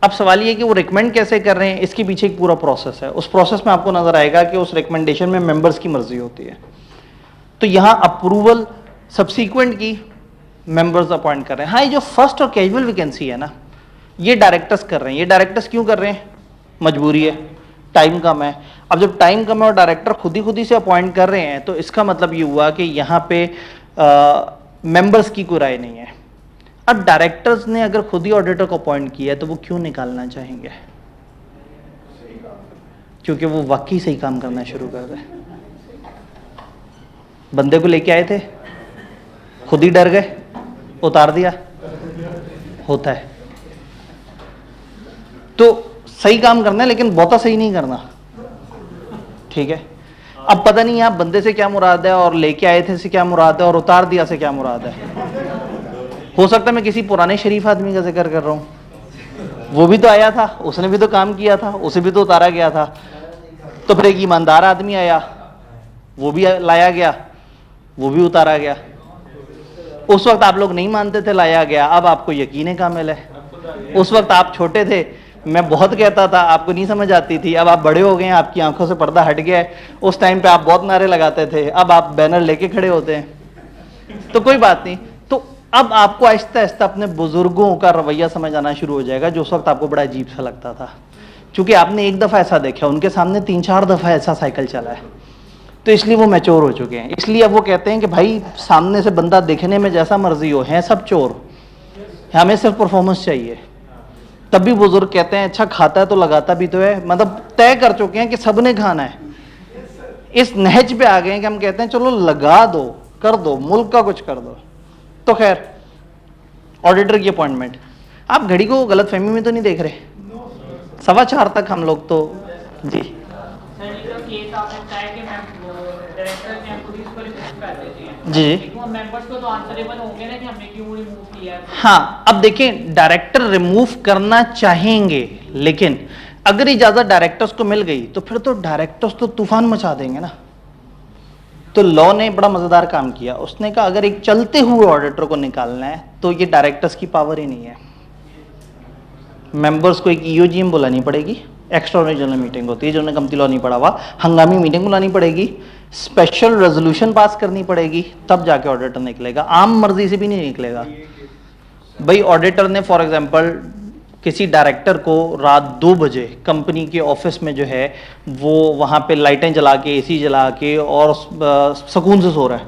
अब सवाल ये कि वो रिकमेंड कैसे कर रहे हैं, इसके पीछे एक पूरा प्रोसेस है। उस प्रोसेस में आपको नजर आएगा कि उस रिकमेंडेशन में मेंबर्स की मर्जी होती है। तो यहां अप्रूवल सब्सीक्वेंट की मेंबर्स अपॉइंट कर रहे हैं। हाँ, ये जो फर्स्ट और कैजुअल वैकेंसी है ना, ये डायरेक्टर्स कर रहे हैं। ये डायरेक्टर्स क्यों कर रहे हैं? मजबूरी है, टाइम कम है। अब जब टाइम कम है और डायरेक्टर खुद ही से अपॉइंट कर रहे हैं, तो इसका मतलब ये हुआ कि यहाँ पे मेंबर्स की कोई राय नहीं है। अब डायरेक्टर्स ने अगर खुद ही ऑडिटर को अपॉइंट किया है तो वो क्यों निकालना चाहेंगे? क्योंकि वो वाकई सही काम करना शुरू कर रहे हैं। बंदे को लेके आए थे, खुद ही डर गए, उतार दिया। होता है। तो सही काम करना है, लेकिन बहुता सही नहीं करना, ठीक है। अब पता नहीं आप बंदे से क्या मुराद है, और लेके आए थे से क्या मुराद है, और उतार दिया से क्या मुराद है। हो सकता है मैं किसी पुराने शरीफ आदमी का जिक्र कर रहा हूं, वो भी तो आया था, उसने भी तो काम किया था, उसे भी तो उतारा गया था। तो फिर एक ईमानदार आदमी आया, वो भी लाया गया, वो भी उतारा गया। उस वक्त आप लोग नहीं मानते थे लाया गया, अब आपको यकीन कामिल है। उस वक्त आप छोटे थे, मैं बहुत कहता था, आपको नहीं समझ आती थी। अब आप बड़े हो गए हैं, आपकी आंखों से पर्दा हट गया है। उस टाइम पे आप बहुत नारे लगाते थे, अब आप बैनर लेके खड़े होते हैं। तो कोई बात नहीं। तो अब आपको आहिस्ता आहिस्ता अपने बुजुर्गों का रवैया समझ आना शुरू हो जाएगा, जो उस वक्त आपको बड़ा अजीब सा लगता था। क्योंकि आपने एक दफ़ा ऐसा देखा, उनके सामने 3-4 दफ़ा ऐसा साइकिल चला है, तो इसलिए वो मैच्योर हो चुके हैं। इसलिए अब वो कहते हैं कि भाई सामने से बंदा दिखने में जैसा मर्जी हो, हैं सब चोर, हमें सिर्फ परफॉर्मेंस चाहिए। तब भी बुजुर्ग कहते हैं अच्छा खाता है तो लगाता भी तो है। मतलब तय कर चुके हैं कि सबने खाना है। इस नहज पे आ गए हैं कि हम कहते हैं चलो लगा दो, कर दो, मुल्क का कुछ कर दो। तो खैर, ऑडिटर की अपॉइंटमेंट, आप घड़ी को गलत फहमी में तो नहीं देख रहे? 4:15 तक हम लोग तो जी जी वो मेंबर्स को तो आंसरेबल होंगे ना कि हमने क्यों रिमूव किया है। हाँ, अब देखें, डायरेक्टर रिमूव करना चाहेंगे, लेकिन अगर इजाजत डायरेक्टर्स को मिल गई तो फिर तो डायरेक्टर्स तो तूफान मचा देंगे ना। तो लॉ ने बड़ा मजेदार काम किया, उसने कहा अगर एक चलते हुए ऑडिटर को निकालना है तो ये डायरेक्टर्स की पावर ही नहीं है। मेंबर्स को एक ईओजीएम बुलानी पड़ेगी, एक्स्ट्राऑर्डिनरी जनरल मीटिंग होती है, जो उन्हें कमती लॉ नहीं पड़ा हुआ, हंगामी मीटिंग बुलानी पड़ेगी, स्पेशल रेजोल्यूशन पास करनी पड़ेगी, तब जाके ऑडिटर निकलेगा। आम मर्जी से भी नहीं निकलेगा। भाई ऑडिटर ने फॉर एग्जांपल किसी डायरेक्टर को रात 2 बजे कंपनी के ऑफिस में जो है वो वहां पे लाइटें जला के, एसी जला के और सुकून से सो रहा है,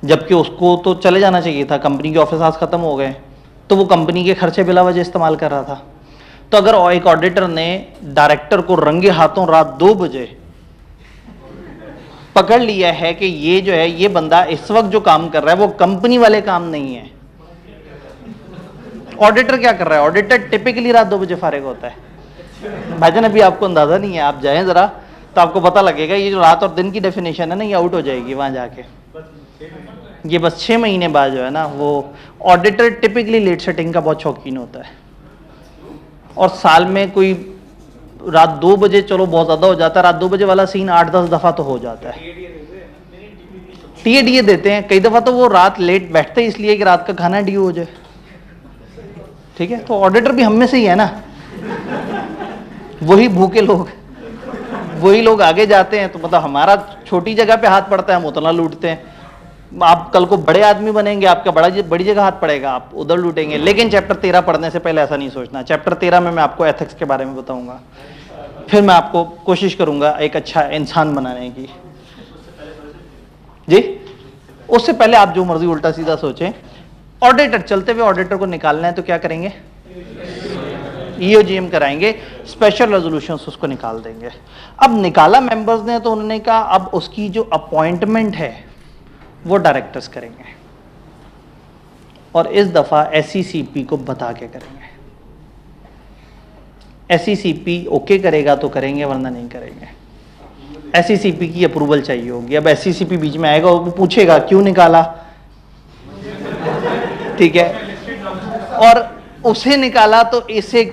जबकि उसको तो चले जाना चाहिए था, कंपनी के ऑफिस आज खत्म हो गए, तो वो कंपनी के खर्चे बिला वजह इस्तेमाल कर रहा था। तो अगर एक ऑडिटर ने डायरेक्टर को रंगे हाथों रात 2 बजे पकड़ लिया है कि ये जो है ये बंदा इस वक्त जो काम कर रहा है वो कंपनी वाले काम नहीं है, ऑडिटर क्या कर रहा है? ऑडिटर टिपिकली रात 2 बजे फारिग होता है। भाईजान अभी आपको अंदाजा नहीं है, आप जाएं जरा तो आपको पता लगेगा ये जो रात और दिन की डेफिनेशन है ना, ये आउट हो जाएगी वहां जाके। ये बस 6 महीने बाद जो है ना, वो ऑडिटर टिपिकली लेट सेटिंग का बहुत शौकीन होता है, और साल में कोई रात 2 बजे चलो बहुत ज्यादा हो जाता है, रात 2 बजे वाला सीन 8-10 दफा तो हो जाता है। टीए देते हैं, कई दफा तो वो रात लेट बैठते हैं इसलिए कि रात का खाना डी हो जाए, ठीक है। तो ऑडिटर भी हम में से ही है ना, वही भूखे लोग, वही लोग आगे जाते हैं, तो मतलब हमारा छोटी जगह पे हाथ पड़ता है, हम उतना लूटते हैं। आप कल को बड़े आदमी बनेंगे, आपका बड़ी जगह हाथ पड़ेगा, आप उधर लूटेंगे। लेकिन चैप्टर 13 पढ़ने से पहले ऐसा नहीं सोचना। चैप्टर 13 में मैं आपको एथिक्स के बारे में बताऊंगा, फिर मैं आपको कोशिश करूंगा एक अच्छा इंसान बनाने की। जी, उससे पहले आप जो मर्जी उल्टा सीधा सोचें। ऑडिटर, चलते हुए ऑडिटर को निकालना है तो क्या करेंगे? ईओजीएम कराएंगे, स्पेशल रेजोल्यूशंस उसको निकाल देंगे। अब निकाला मेंबर्स ने तो उन्होंने कहा अब उसकी जो अपॉइंटमेंट है वो डायरेक्टर्स करेंगे, और इस दफा एसईसीपी को बता के करेंगे। एसईसीपी ओके करेगा तो करेंगे, वरना नहीं करेंगे। एसईसीपी की अप्रूवल चाहिए होगी। अब एसईसीपी बीच में आएगा, वो पूछेगा क्यों निकाला, ठीक है, और उसे निकाला तो इसे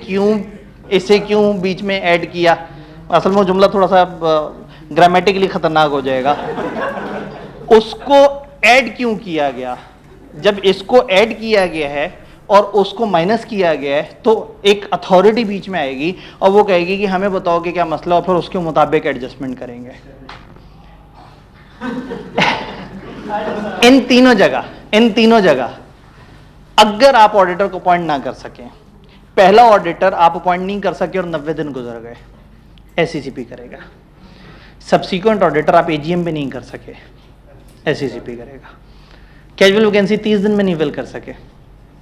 क्यों बीच में ऐड किया। असल में वो जुमला थोड़ा सा ग्रामेटिकली खतरनाक हो जाएगा। उसको ऐड क्यों किया गया? जब इसको ऐड किया गया है और उसको माइनस किया गया है तो एक अथॉरिटी बीच में आएगी और वो कहेगी कि हमें बताओ कि क्या मसला, और फिर उसके मुताबिक एडजस्टमेंट करेंगे। इन तीनों जगह अगर आप ऑडिटर को अपॉइंट ना कर सके, पहला ऑडिटर आप अपॉइंट नहीं कर सके और 90 दिन गुजर गए, एससीसीपी करेगा। सब्सीक्वेंट ऑडिटर आप एजीएम पे नहीं कर सके, एससीसीपी करेगा। कैजुअल वैकेंसी 30 दिन में नहीं फिल कर सके,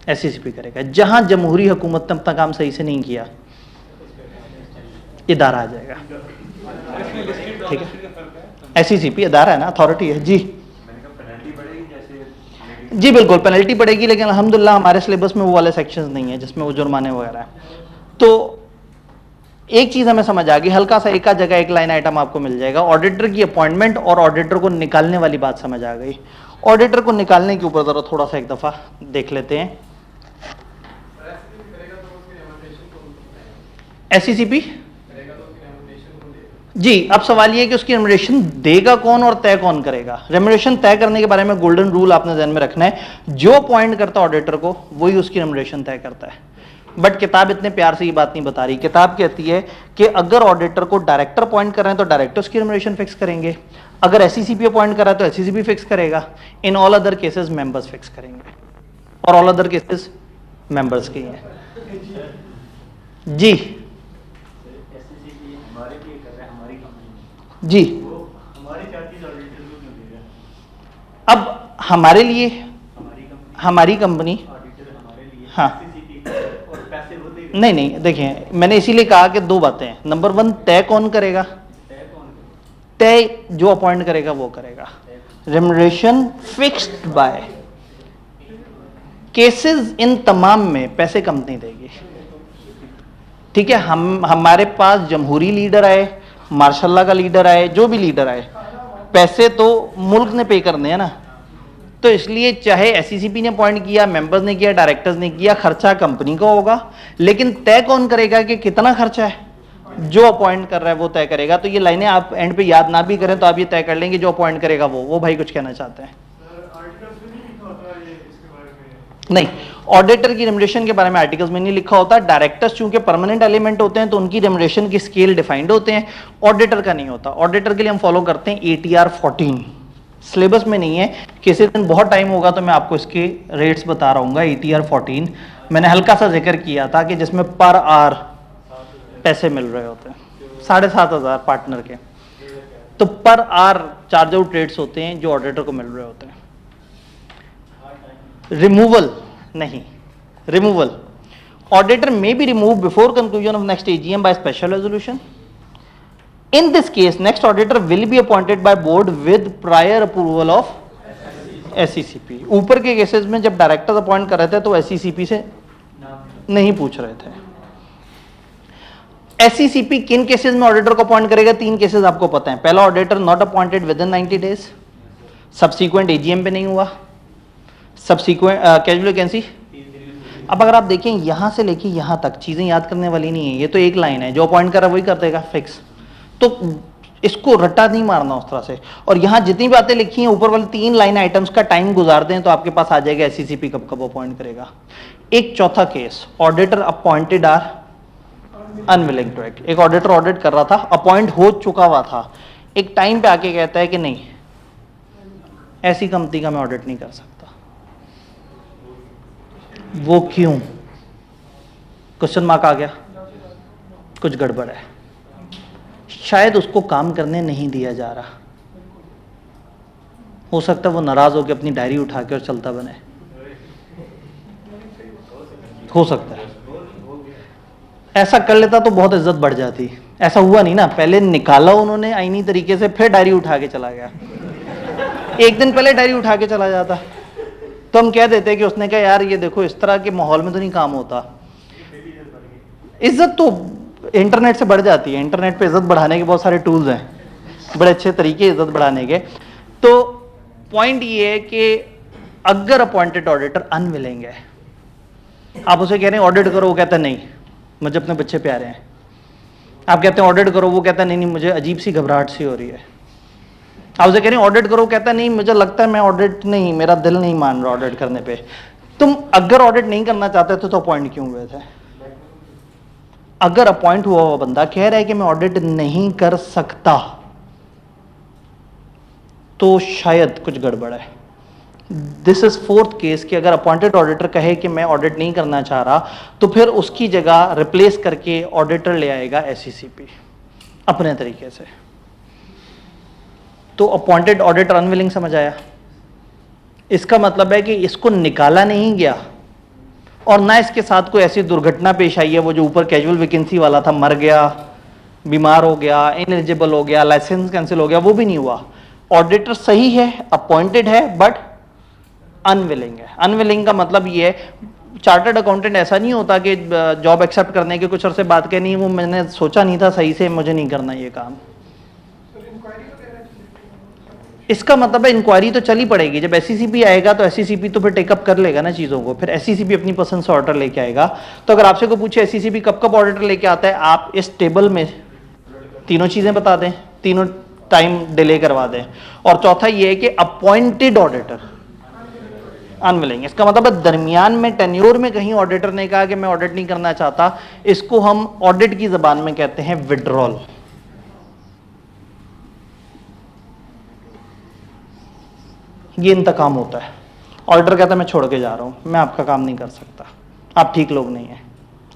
एससीसीपी करेगा। जहां जमहूरी हुकूमत ने अपना काम सही से नहीं किया, इदारा आ जाएगा। ठीक है, एससीसीपी इदारा है ना, अथॉरिटी है जी। जी बिल्कुल पेनल्टी पड़ेगी, लेकिन अल्हम्दुलिल्लाह हमारे सिलेबस में वो वाले सेक्शंस नहीं है जिसमें वो जुर्माने वगैरह है। तो एक चीज हमें समझ आ गई, हल्का सा एक जगह एक लाइन आइटम आपको मिल जाएगा, ऑडिटर की अपॉइंटमेंट और ऑडिटर को निकालने वाली बात समझ आ गई। ऑडिटर को निकालने के ऊपर जरा थोड़ा सा एक दफा देख लेते हैं। एससीसीपी जी, अब सवाल ये है कि उसकी रेम्युनरेशन देगा कौन और तय कौन करेगा। रेम्युनरेशन तय करने के बारे में गोल्डन रूल आपने ध्यान में रखना है, जो अपॉइंट करता है ऑडिटर को वही उसकी रेम्युनरेशन तय करता है। बट किताब इतने प्यार से ये बात नहीं बता रही। किताब कहती है कि अगर ऑडिटर को डायरेक्टर अपॉइंट कर रहे हैं तो डायरेक्टर उसकी रेम्युनरेशन फिक्स करेंगे, अगर एससीसीपी अपॉइंट कर रहा है तो एससीसीपी फिक्स करेगा, in all other cases members fix करेंगे, और ऑल अदर केसेस मेंबर्स के हैं। जी जी, अब हमारे लिए हमारी कंपनी, हाँ नहीं देखिए, मैंने इसीलिए कहा कि दो बातें हैं। नंबर 1, तय कौन करेगा, तय जो अपॉइंट करेगा वो करेगा। Remuneration fixed by, cases in तमाम में पैसे कंपनी देगी। ठीक है, हमारे पास जमहूरी लीडर आए, मार्शल्ला का लीडर आए, जो भी लीडर आए, पैसे तो मुल्क ने पे करने हैं ना, तो इसलिए चाहे एससीसीपी ने अपॉइंट किया, मेंबर्स ने किया, डायरेक्टर्स ने किया, खर्चा कंपनी का होगा। लेकिन तय कौन करेगा कि कितना खर्चा है, जो अपॉइंट कर रहा है वो तय करेगा। तो ये लाइनें आप एंड पे याद ना भी करें तो आप ये तय कर लेंगे, जो अपॉइंट करेगा वो भाई कुछ कहना चाहते हैं। नहीं, ऑडिटर की रेम्युनरेशन के बारे में आर्टिकल्स में नहीं लिखा होता। डायरेक्टर्स चूंकि परमानेंट एलिमेंट होते हैं तो उनकी रेम्युनरेशन की स्केल डिफाइंड होते हैं, ऑडिटर का नहीं होता। ऑडिटर के लिए हम फॉलो करते हैं ATR 14, सिलेबस में नहीं है, किसी दिन बहुत टाइम होगा तो मैं आपको इसके रेट्स बता रहा हूँ। ATR 14 मैंने हल्का सा जिक्र किया था कि जिसमें पर आवर पैसे मिल रहे होते हैं, 7,500 पार्टनर के, तो per hour charge out rates होते हैं जो ऑडिटर को मिल रहे होते हैं। रिमूवल नहीं, removal auditor may be remove before conclusion of next AGM by special resolution. In this case, next auditor will be appointed by board with prior approval of SCCP. ऊपर के केसेस में जब directors appoint कर रहे थे तो SCCP से नहीं पूछ रहे थे। SCCP किन केसेस में ऑडिटर को अपॉइंट करेगा? 3 केसेस आपको पता है। पहला, auditor not appointed with in 90 days, subsequent AGM पे नहीं हुआ, सब्सीक्वेंट कैजुअल वैकेंसी। अब अगर आप देखें यहां से लेके यहां तक चीजें याद करने वाली नहीं है, ये तो एक लाइन है, जो अपॉइंट कर रहा है वही कर देगा फिक्स, तो इसको रट्टा नहीं मारना उस तरह से। और यहां जितनी बातें लिखी हैं ऊपर वाली 3 लाइन आइटम्स का टाइम गुजार दें तो आपके पास आ जाएगा SCCP कब कब अपॉइंट करेगा। एक चौथा केस, auditor appointed are unwilling to act. एक ऑडिटर ऑडिट कर रहा था, अपॉइंट हो चुका हुआ था, एक टाइम पे आके कहता है कि नहीं, ऐसी कंपनी का मैं ऑडिट नहीं कर सकता। वो क्यों? क्वेश्चन मार्क आ गया, कुछ गड़बड़ है, शायद उसको काम करने नहीं दिया जा रहा। हो सकता है वो नाराज होकर अपनी डायरी उठा के और चलता बने, हो सकता है। ऐसा कर लेता तो बहुत इज्जत बढ़ जाती। ऐसा हुआ नहीं ना, पहले निकाला उन्होंने आईनी तरीके से, फिर डायरी उठा के चला गया। एक दिन पहले डायरी उठा के चला जाता तो हम कह देते कि उसने कहा यार ये देखो इस तरह के माहौल में तो नहीं काम होता। इज्जत तो इंटरनेट से बढ़ जाती है, इंटरनेट पे इज्जत बढ़ाने के बहुत सारे टूल्स हैं, बड़े अच्छे तरीके इज्जत बढ़ाने के। तो पॉइंट ये है कि अगर अपॉइंटेड ऑडिटर अनविलिंग है, आप उसे कह रहे हैं ऑडिट करो, वो कहता है नहीं मुझे अपने बच्चे प्यारे हैं। आप कहते हैं ऑडिट करो, वो कहता है नहीं मुझे अजीब सी घबराहट सी हो रही है। आप उसे कह रहे हैं ऑडिट करो, कहता है नहीं मुझे लगता है मैं ऑडिट नहीं, मेरा दिल नहीं मान रहा ऑडिट करने पे। तुम अगर ऑडिट नहीं करना चाहते थे तो अपॉइंट क्यों हुए थे? अगर अपॉइंट हुआ हुआ बंदा कह रहा है कि मैं ऑडिट नहीं कर सकता तो शायद कुछ गड़बड़ है। दिस इज फोर्थ केस कि अगर अपॉइंटेड ऑडिटर कहे कि मैं ऑडिट नहीं करना चाह रहा, तो फिर उसकी जगह रिप्लेस करके ऑडिटर ले आएगा एससीसीपी अपने तरीके से। तो अपॉइंटेड ऑडिटर अनविलिंग समझ आया। इसका मतलब है कि इसको निकाला नहीं गया और ना इसके साथ कोई ऐसी दुर्घटना पेश आई है, वो जो ऊपर कैजुअल वैकेंसी वाला था, मर गया, बीमार हो गया, इनएलिजिबल हो गया, लाइसेंस कैंसिल हो गया, वो भी नहीं हुआ। ऑडिटर सही है, अपॉइंटेड है, बट अनविलिंग है। अनविलिंग का मतलब ये है, चार्टर्ड अकाउंटेंट ऐसा नहीं होता कि जॉब एक्सेप्ट करने के कुछ अरसे बात कहनी, वो मैंने सोचा नहीं था सही से, मुझे नहीं करना ये काम। इसका मतलब है इंक्वायरी तो चली पड़ेगी। जब एससीसीपी आएगा तो एससीसीपी तो फिर टेकअप कर लेगा ना चीज़ों को, फिर एससीसीपी अपनी पसंद से ऑर्डर लेके आएगा। तो अगर आपसे को पूछे एससीसीपी कब कब ऑर्डर लेके आता है, आप इस टेबल में तीनों चीज़ें बता दें, तीनों टाइम डिले करवा दें। और चौथा ये है कि अपॉइंटेड ऑडिटर अनविलिंग। इसका मतलब है दरमियान में टेन्योर में कहीं ऑडिटर ने कहा कि मैं ऑडिट नहीं करना चाहता, इसको हम ऑडिट की जबान में कहते हैं विड्रॉल। ये इंतकाम होता है। ऑडिटर कहता है मैं छोड़ के जा रहा हूं, मैं आपका काम नहीं कर सकता, आप ठीक लोग नहीं हैं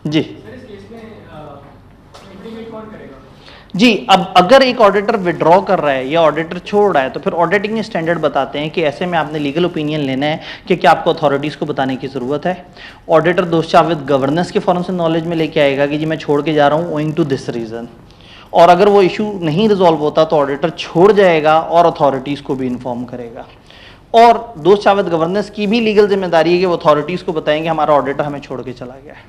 जी। जी, अब अगर एक ऑडिटर विड्रॉ कर रहा है या ऑडिटर छोड़ रहा है, तो फिर ऑडिटिंग स्टैंडर्ड बताते हैं कि ऐसे में आपने लीगल ओपिनियन लेना है कि क्या आपको अथॉरिटीज़ को बताने की ज़रूरत है। ऑडिटर दोषाविद गवर्नेंस के फॉर्म से नॉलेज में लेके आएगा कि जी मैं छोड़ के जा रहा हूँ ओइंग टू दिस रीज़न। और अगर वो इशू नहीं रिजॉल्व होता तो ऑडिटर छोड़ जाएगा और अथॉरिटीज़ को भी इन्फॉर्म करेगा। और दोषाविद गवर्नेंस की भी लीगल जिम्मेदारी है कि वो अथॉरिटीज़ को बताएंगे हमारा ऑडिटर हमें छोड़ के चला गया है।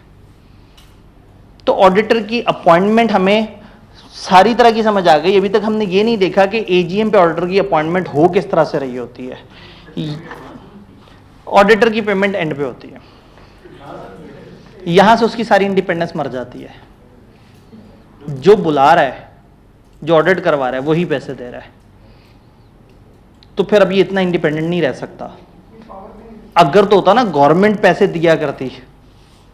तो ऑडिटर की अपॉइंटमेंट हमें सारी तरह की समझ आ गई। अभी तक हमने ये नहीं देखा कि एजीएम पे ऑडिटर की अपॉइंटमेंट हो किस तरह से रही होती है। ऑडिटर की पेमेंट एंड पे होती है, यहां से उसकी सारी इंडिपेंडेंस मर जाती है। जो बुला रहा है, जो ऑडिट करवा रहा है, वही पैसे दे रहा है, तो फिर अब ये इतना इंडिपेंडेंट नहीं रह सकता। अगर तो होता ना गवर्नमेंट पैसे दिया करती,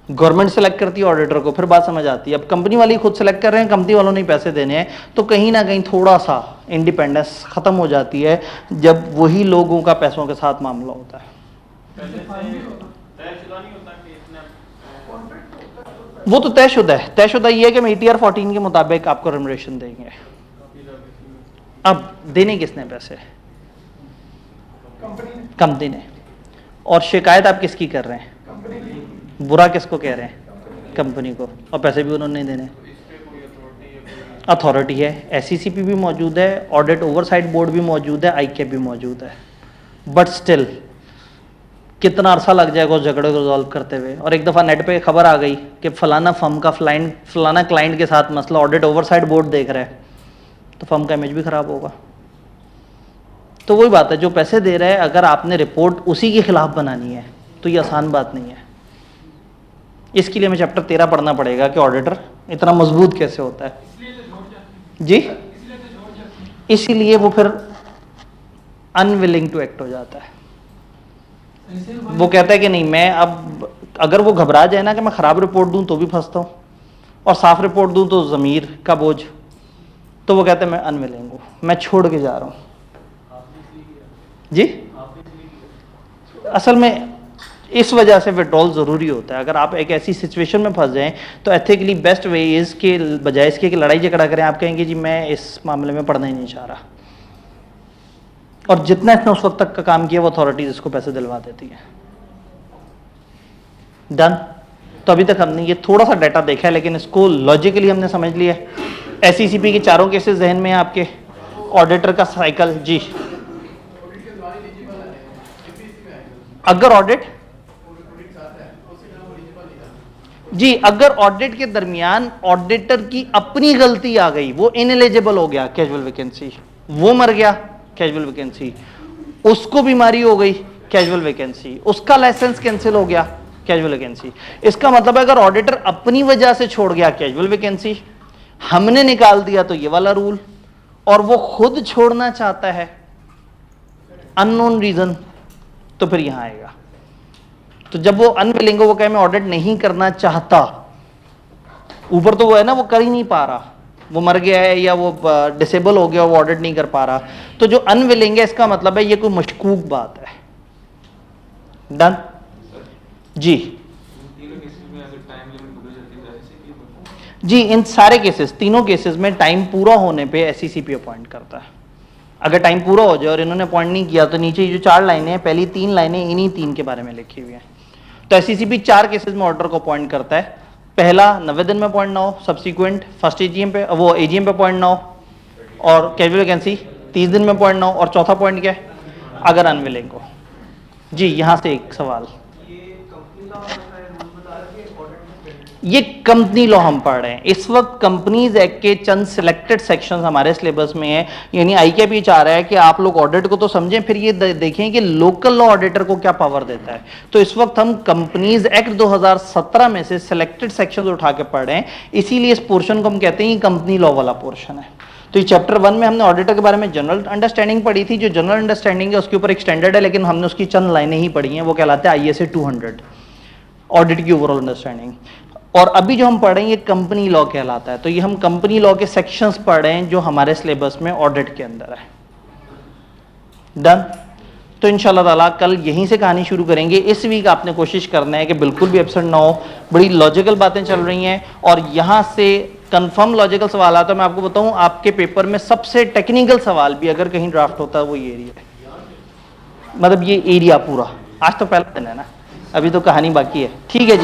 गवर्नमेंट सेलेक्ट करती है ऑडिटर को, फिर बात समझ आती है। अब कंपनी वाले खुद सेलेक्ट कर रहे हैं, कंपनी वालों ने पैसे देने हैं, तो कहीं ना कहीं थोड़ा सा इंडिपेंडेंस खत्म हो जाती है जब वही लोगों का पैसों के साथ मामला होता है। वो तो तयशुदा है। तयशुदा ये है कि हम ATR 14 के मुताबिक आपको रेम्युनरेशन देंगे। अब देने किसने पैसे? कंपनी ने। और शिकायत आप किसकी कर रहे हैं? बुरा किसको कह रहे हैं? कंपनी को। और पैसे भी उन्होंने नहीं देने। अथॉरिटी है, एससीसीपी भी मौजूद है, ऑडिट ओवरसाइट बोर्ड भी मौजूद है, ICAP भी मौजूद है। बट स्टिल कितना अरसा लग जाएगा उस झगड़े को रिजॉल्व करते हुए। और एक दफ़ा नेट पे खबर आ गई कि फलाना फर्म का फलाना क्लाइंट के साथ मसला, ऑडिट ओवरसाइट बोर्ड देख रहा है, तो फर्म का इमेज भी खराब होगा। तो वही बात है, जो पैसे दे रहे हैं, अगर आपने रिपोर्ट उसी के खिलाफ बनानी है तो ये आसान बात नहीं है। इसके लिए हमें चैप्टर 13 पढ़ना पड़ेगा कि ऑडिटर इतना मजबूत कैसे होता है जी। इसीलिए वो फिर अनविलिंग टू एक्ट हो जाता है। वो कहता है कि नहीं, मैं अब अगर वो घबरा जाए ना कि मैं खराब रिपोर्ट दूं तो भी फंसता हूं, और साफ रिपोर्ट दूं तो ज़मीर का बोझ, तो वो कहते हैं मैं अनविलिंग हूं, मैं छोड़ के जा रहा हूं जी। असल में इस वजह से विड्रॉल ज़रूरी होता है। अगर आप एक ऐसी सिचुएशन में फंस जाएं तो एथिकली बेस्ट वे इज़ के बजाय इसके कि लड़ाई झगड़ा करें, आप कहेंगे जी मैं इस मामले में पढ़ना ही नहीं चाह रहा, और जितना इसने उस वक्त तक का काम किया वो अथॉरिटीज इसको पैसे दिलवा देती है। डन। तो अभी तक हमने ये थोड़ा सा डाटा देखा है, लेकिन इसको लॉजिकली हमने समझ लिया। एससीसीपी के चारों केसेस जहन में है आपके, ऑडिटर का साइकिल जी। अगर ऑडिट जी, अगर ऑडिट के दरमियान ऑडिटर की अपनी गलती आ गई, वो इनएलिजिबल हो गया, कैजुअल वैकेंसी, वो मर गया, कैजुअल वैकेंसी, उसको बीमारी हो गई, कैजुअल वैकेंसी, उसका लाइसेंस कैंसिल हो गया, कैजुअल वैकेंसी। इसका मतलब है अगर ऑडिटर अपनी वजह से छोड़ गया, कैजुअल वैकेंसी, हमने निकाल दिया तो ये वाला रूल, और वो खुद छोड़ना चाहता है अननोन रीजन, तो फिर यहां आएगा। तो जब वो अनविलिंग हो, वो कहे मैं ऑडिट नहीं करना चाहता, ऊपर तो वो है ना, वो कर ही नहीं पा रहा, वो मर गया है या वो डिसेबल हो गया, वो ऑडिट नहीं कर पा रहा। तो जो अनविलिंग है इसका मतलब है ये कोई मशकूक बात है। डन जी जी, इन सारे केसेस, तीनों केसेस में टाइम पूरा होने पे एससीसीपी अपॉइंट करता है। अगर टाइम पूरा हो जाए और इन्होंने अपॉइंट नहीं किया तो नीचे जो 4 लाइनें हैं, पहली 3 लाइनें इन्हीं 3 के बारे में लिखी हुई हैं। तो एससीसीपी 4 केसेस में ऑर्डर को अपॉइंट करता है। पहला 90 दिन में अपॉइंट ना हो, सब्सिक्वेंट फर्स्ट एजीएम पे, वो एजीएम पे अपॉइंट ना हो, और कैजुअल वैकेंसी 30 दिन में अपॉइंट ना हो, और चौथा पॉइंट क्या है, अगर अनविलिंग हो। जी यहां से एक सवाल, ये कंपनी लॉ हम पढ़ रहे हैं इस वक्त। कंपनीज एक्ट के चंद सिलेक्टेड सेक्शंस हमारे सिलेबस में है, यानी आईकेएप ये चाह रहा है कि आप लोग ऑडिट को तो समझें, फिर ये देखें कि लोकल लॉ ऑडिटर को क्या पावर देता है। तो इस वक्त हम कंपनीज एक्ट 2017 में से सिलेक्टेड सेक्शंस उठा के पढ़ रहे हैं, इसीलिए इस पोर्शन को हम कहते हैं ये कंपनी लॉ वाला पोर्शन है। तो ये चैप्टर 1 में हमने ऑडिटर के बारे में जनरल अंडरस्टैंडिंग पढ़ी थी। जो जनरल अंडरस्टैंडिंग है उसके ऊपर एक स्टैंडर्ड है, लेकिन हमने उसकी चंद लाइनें ही पढ़ी हैं, वो कहलाते हैं ISA 200 ऑडिट की ओवरऑल अंडरस्टैंडिंग। और अभी जो हम पढ़ रहे हैं ये कंपनी लॉ कहलाता है। तो ये हम कंपनी लॉ के सेक्शंस पढ़ रहे हैं जो हमारे सिलेबस में ऑडिट के अंदर है। डन। तो इंशाल्लाह ताला कल यहीं से कहानी शुरू करेंगे। इस वीक आपने कोशिश करना है कि बिल्कुल भी एब्सेंट ना हो, बड़ी लॉजिकल बातें चल रही हैं, और यहां से कंफर्म लॉजिकल सवाल आता है। मैं आपको बताऊं, आपके पेपर में सबसे टेक्निकल सवाल भी अगर कहीं ड्राफ्ट होता है वो ये एरिया है, मतलब ये एरिया पूरा। आज तो पहला दिन है ना, अभी तो कहानी बाकी है। ठीक है जी।